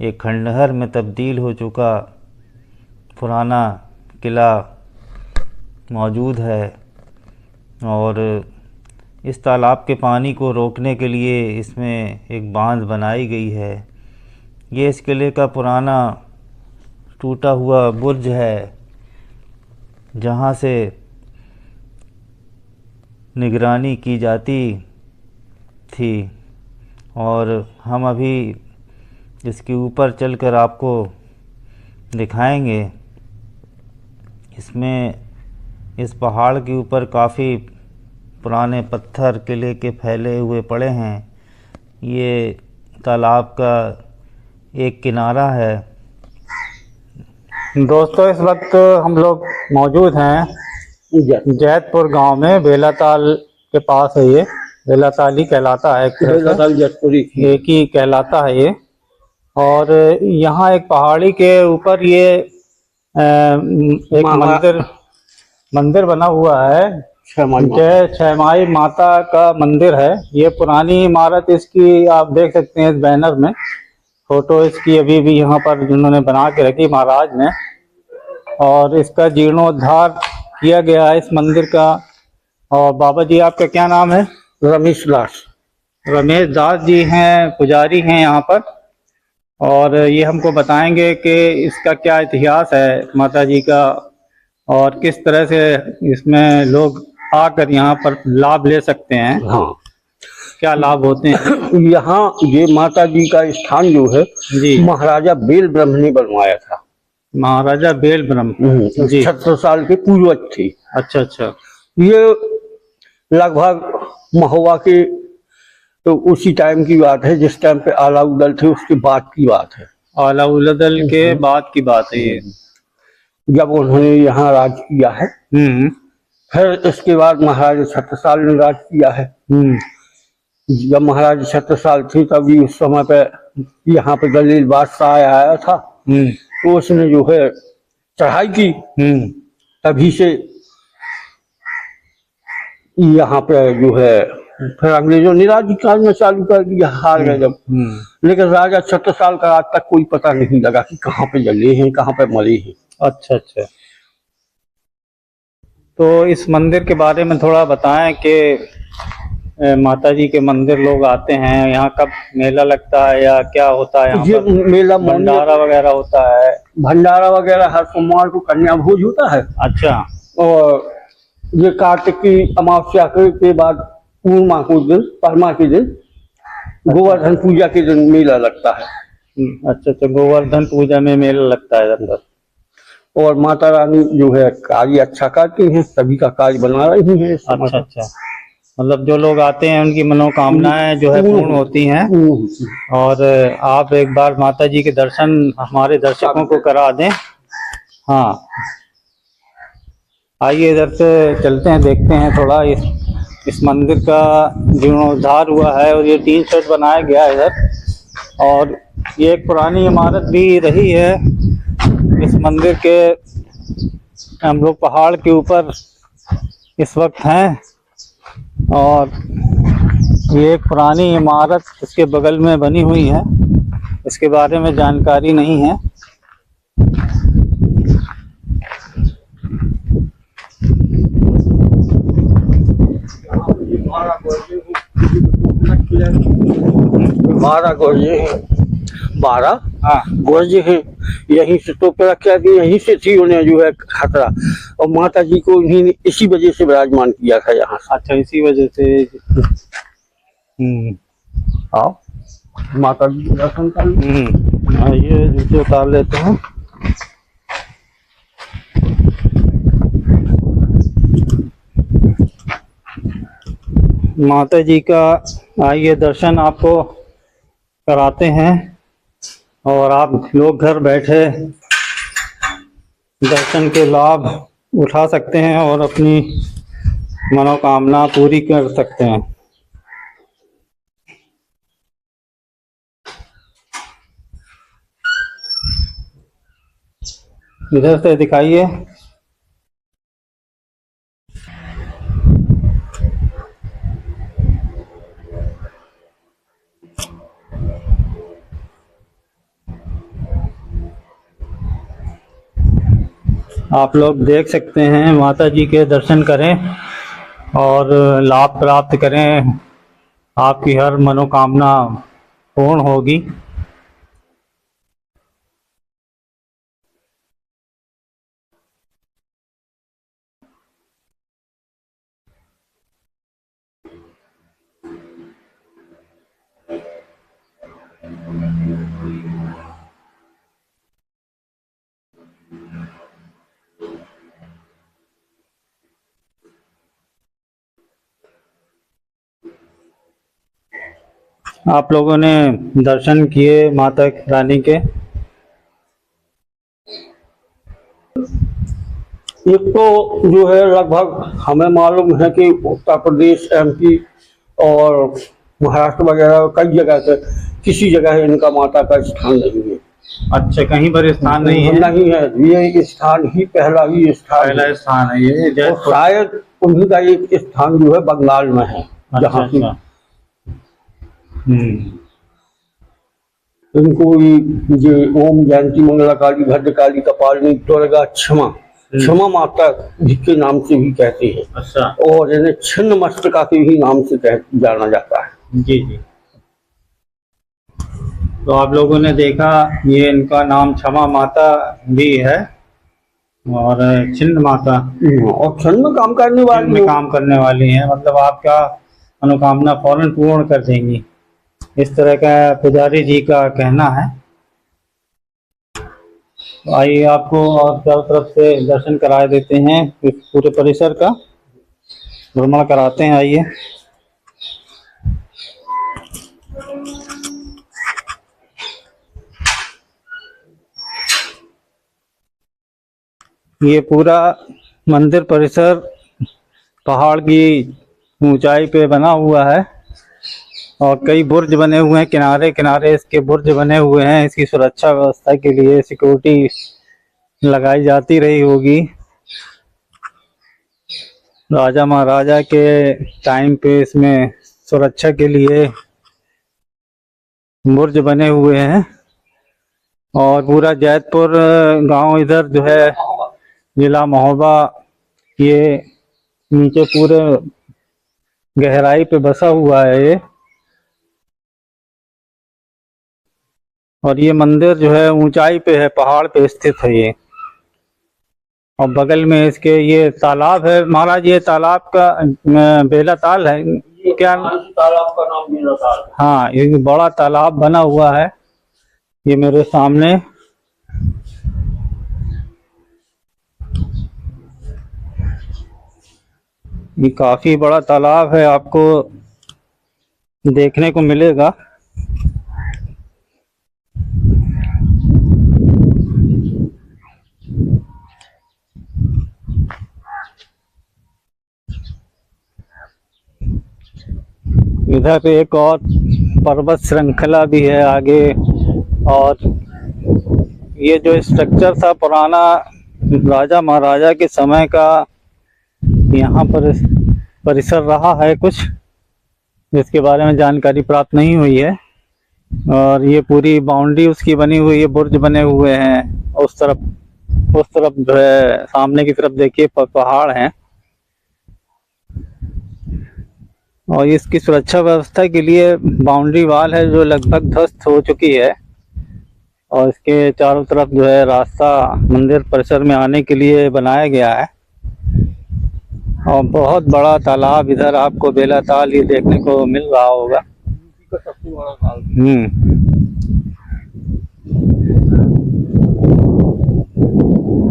एक खंडहर में तब्दील हो चुका पुराना किला मौजूद है और इस तालाब के पानी को रोकने के लिए इसमें एक बांध बनाई गई है। ये इस किले का पुराना टूटा हुआ बुर्ज है जहाँ से निगरानी की जाती थी और हम अभी इसके ऊपर चलकर आपको दिखाएंगे। इसमें इस पहाड़ के ऊपर काफ़ी पुराने पत्थर किले के फैले हुए पड़े हैं। ये तालाब का एक किनारा है। दोस्तों, इस वक्त हम लोग मौजूद हैं जैतपुर गांव में। बेलाताल के पास है ये, बेलाताल ही कहलाता है, बेलाताल जैतपुरी एक ही कहलाता है ये। और यहाँ एक पहाड़ी के ऊपर ये एक मंदिर बना हुआ है। जय छमाई माता का मंदिर है। ये पुरानी इमारत, इसकी आप देख सकते हैं इस बैनर में फोटो इसकी अभी भी यहाँ पर जिन्होंने बना के रखी महाराज ने। और इसका जीर्णोद्धार किया गया है इस मंदिर का। और बाबा जी, आपका क्या नाम है? रमेश दास जी हैं, पुजारी हैं यहाँ पर। और ये हमको बताएंगे कि इसका क्या इतिहास है माता जी का और किस तरह से इसमें लोग आकर यहाँ पर लाभ ले सकते हैं। हाँ, क्या लाभ होते हैं यहाँ? ये माता जी का स्थान जो है जी महाराजा बेल ब्रह्म ने बनवाया था। महाराजा बेल ब्रह्म जी 600 साल के पूर्वज थे। अच्छा। ये लगभग महुआ के तो उसी टाइम की बात है, जिस टाइम पे आला उदल थे उसके बाद की बात है। आला उदल के बाद की बात है ये, जब उन्होंने यहाँ राज किया है। फिर इसके बाद महाराजा छत्रसाल ने राज किया है। जब महाराजा छत्रसाल थे तभी उस समय पे यहाँ पे दलील बादशाह आया था, तो उसने जो है चढ़ाई की। तभी से यहाँ पे जो है फिर अंग्रेजों ने राज्य काल में चालू कर दिया, हार गए जब। लेकिन राजा छत्रसाल का आज तक कोई पता नहीं लगा कि कहाँ पे जले हैं, कहाँ पे मरे हैं। अच्छा। तो इस मंदिर के बारे में थोड़ा बताएं कि माता जी के मंदिर लोग आते हैं, यहाँ कब मेला लगता है या क्या होता है? यहाँ ये पर मेला भंडारा वगैरह होता है? भंडारा वगैरह हर सोमवार को कन्या भोज होता है। अच्छा। और ये कार्तिक की अमावस्या के बाद पूर्णिमा को दिन, परमा के दिन, गोवर्धन पूजा के दिन मेला लगता है। अच्छा अच्छा, गोवर्धन पूजा में मेला लगता है इधर पर। और माता रानी जो है कार्य अच्छा करती हैं, सभी का कार्य बना रही है। अच्छा अच्छा, मतलब जो लोग आते हैं उनकी मनोकामनाएं जो है पूर्ण होती हैं। और आप एक बार माता जी के दर्शन हमारे दर्शकों को करा दें। हाँ, आइए इधर से चलते हैं, देखते हैं थोड़ा इस मंदिर का जीर्णोद्धार हुआ है और ये टीन शेड बनाया गया है इधर। और ये एक पुरानी इमारत भी रही है इस मंदिर के। हम लोग पहाड़ के ऊपर इस वक्त हैं और ये एक पुरानी इमारत इसके बगल में बनी हुई है, इसके बारे में जानकारी नहीं है। बारह गोरजे हैं, 12 हाँ, गोरजे हैं। यहीं से तो रखा कि यहीं से थी उन्हें जो है खतरा, और माता जी को इन्हीं इसी वजह से विराजमान किया था यहाँ से। अच्छा, इसी वजह से। आओ माता जी के दर्शन कर लो। आइए जूते उतार लेते हैं। माता जी का आइए दर्शन आपको कराते हैं और आप लोग घर बैठे दर्शन के लाभ उठा सकते हैं और अपनी मनोकामना पूरी कर सकते हैं। इधर से दिखाइए। आप लोग देख सकते हैं, माता जी के दर्शन करें और लाभ प्राप्त करें, आपकी हर मनोकामना पूर्ण होगी। आप लोगों ने दर्शन किए माता रानी के। एक तो जो है लगभग हमें मालूम है कि उत्तर प्रदेश, MP और महाराष्ट्र वगैरह कई जगह से किसी जगह इनका माता का स्थान नहीं है। अच्छा, कहीं पर स्थान नहीं है? नहीं है, ये स्थान ही पहला स्थान है ये। और शायद उन्हीं का एक स्थान जो है बंगाल में है। अच्छा, जहाँ अच्छा। इनको ये ओम जयंती मंगला काली भद्रकाली कपालिनी दुर्गा क्षमा क्षमा माता के नाम से भी कहते हैं। अच्छा। और इन्हें छिन्न मस्तका के भी नाम से जाना जाता है। जी जी। तो आप लोगों ने देखा, ये इनका नाम क्षमा माता भी है और छिन्न माता, और क्षण में काम करने वाली में काम करने वाली है। मतलब आपका मनोकामना फौरन पूर्ण कर देंगी, इस तरह का पुजारी जी का कहना है। तो आइए आपको और चारों तरफ से दर्शन करा देते हैं, इस पूरे परिसर का भ्रमण कराते हैं। आइए। ये पूरा मंदिर परिसर पहाड़ की ऊंचाई पे बना हुआ है और कई बुर्ज बने हुए हैं, किनारे किनारे इसके बुर्ज बने हुए हैं। इसकी सुरक्षा व्यवस्था के लिए सिक्योरिटी लगाई जाती रही होगी। राजा महाराजा के टाइम पे इसमें सुरक्षा के लिए बुर्ज बने हुए हैं। और पूरा जैतपुर गांव इधर जो है, जिला महोबा, ये नीचे पूरे गहराई पे बसा हुआ है ये। और ये मंदिर जो है ऊंचाई पे है, पहाड़ पे स्थित है ये। और बगल में इसके ये तालाब है महाराज। ये तालाब का बेला ताल है क्या? तालाब का नाम बेला ताल। हाँ, ये बड़ा तालाब बना हुआ है ये मेरे सामने। ये काफी बड़ा तालाब है, आपको देखने को मिलेगा। इधर पे एक और पर्वत श्रृंखला भी है आगे। और ये जो स्ट्रक्चर था पुराना, राजा महाराजा के समय का यहाँ पर परिसर रहा है कुछ, जिसके बारे में जानकारी प्राप्त नहीं हुई है। और ये पूरी बाउंड्री उसकी बनी हुई है, बुर्ज बने हुए हैं। उस तरफ जो है सामने की तरफ देखिए पहाड़ हैं। और इसकी सुरक्षा व्यवस्था के लिए बाउंड्री वाल है जो लगभग ध्वस्त हो चुकी है। और इसके चारों तरफ जो है रास्ता मंदिर परिसर में आने के लिए बनाया गया है। और बहुत बड़ा तालाब इधर आपको बेला ताल ये देखने को मिल रहा होगा। सबसे बड़ा ताल।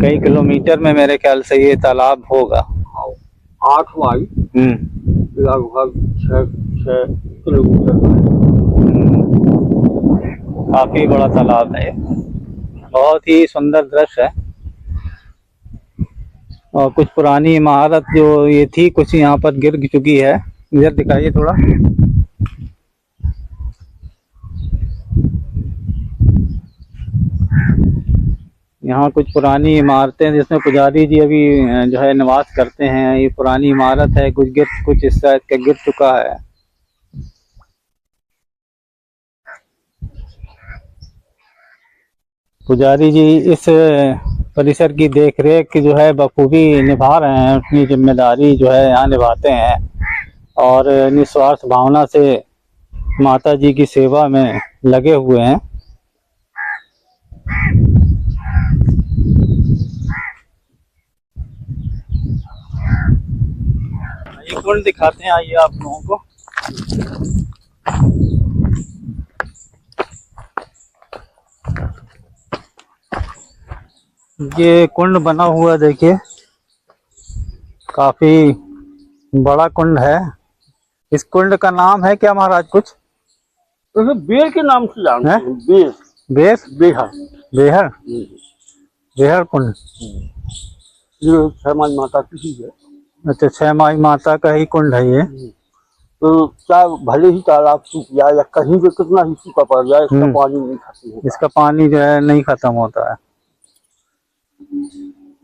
कई किलोमीटर में मेरे ख्याल से ये तालाब होगा। 8 माइल लगभग 6 किलोमीटर। काफी बड़ा तालाब है, बहुत ही सुंदर दृश्य है। और कुछ पुरानी इमारत जो ये थी कुछ यहाँ पर गिर चुकी है। इधर दिखाइए थोड़ा। यहाँ कुछ पुरानी इमारतें जिसमें पुजारी जी अभी जो है निवास करते हैं। ये पुरानी इमारत है, कुछ हिस्सा इसका गिर चुका है। पुजारी जी इस परिसर की देखरेख जो है बखूबी निभा रहे हैं, अपनी जिम्मेदारी जो है यहाँ निभाते हैं। और निस्वार्थ भावना से माता जी की सेवा में लगे हुए हैं। ये कुंड दिखाते हैं, आइए आप लोगों को। ये कुंड बना हुआ देखिए, काफी बड़ा कुंड है। इस कुंड का नाम है क्या महाराज कुछ? तो बेर के नाम से जानते हैं। बेर बेर बेहर बेहर बेहर कुंड। जो छमाई माता की है। अच्छा, 6 माई माता का ही कुंड है ये। तो चाहे भले ही तालाब सूख जाए या कहीं पे कितना ही सूखा पड़ जाए, इसका पानी नहीं खत्म होता। इसका पानी जो है नहीं खत्म होता है।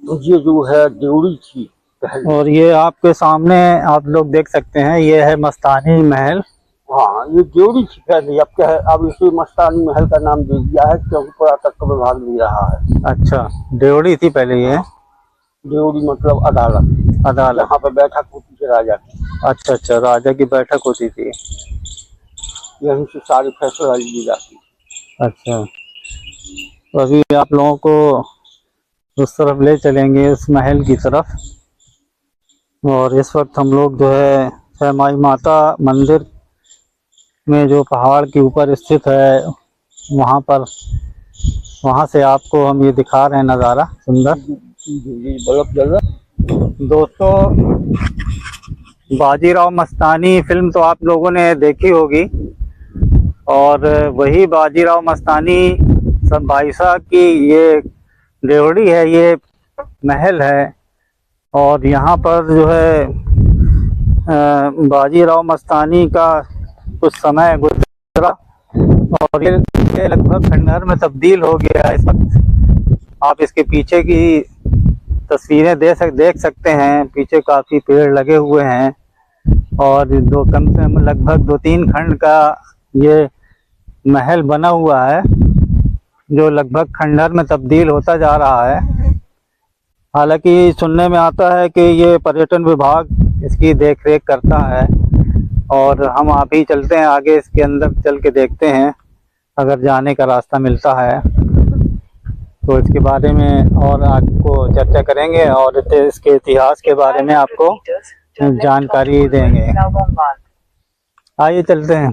तो ये जो है देवड़ी थी पहले। और ये आपके सामने आप लोग देख सकते हैं, ये है मस्तानी महल। हाँ, ये देवड़ी थी पहले। अब क्या है, अब इसे मस्तानी महल का नाम दे दिया है क्योंकि पुरातत्व विभाग ले रहा है। अच्छा, देवड़ी थी पहले ये। देवड़ी मतलब अदालत। अदालत, यहाँ पे बैठक होती थी राजा की। अच्छा अच्छा, राजा की बैठक होती थी। यहीं से सारे फैसला लिए जाते। अच्छा, तो अभी आप लोगों को उस तरफ ले चलेंगे, उस महल की तरफ। और इस वक्त हम लोग जो है 6 माई माता मंदिर में जो पहाड़ के ऊपर स्थित है वहाँ से आपको हम ये दिखा रहे हैं नज़ारा सुंदर। बल्ब जल रहा। दोस्तों, बाजीराव मस्तानी फिल्म तो आप लोगों ने देखी होगी। और वही बाजीराव मस्तानी सब भाई साहब की ये देवड़ी है, ये महल है। और यहाँ पर जो है बाजीराव मस्तानी का कुछ समय गुजरा और ये लगभग खंडहर में तब्दील हो गया है इस वक्त। आप इसके पीछे की तस्वीरें देख सकते हैं। पीछे काफ़ी पेड़ लगे हुए हैं और कम से कम लगभग 2-3 खंड का ये महल बना हुआ है जो लगभग खंडहर में तब्दील होता जा रहा है। हालांकि सुनने में आता है कि ये पर्यटन विभाग इसकी देख रेख करता है। और हम आप ही चलते हैं आगे, इसके अंदर चल के देखते हैं, अगर जाने का रास्ता मिलता है तो इसके बारे में और आपको चर्चा करेंगे और इसके इतिहास के बारे में आपको जानकारी देंगे। आइए चलते हैं।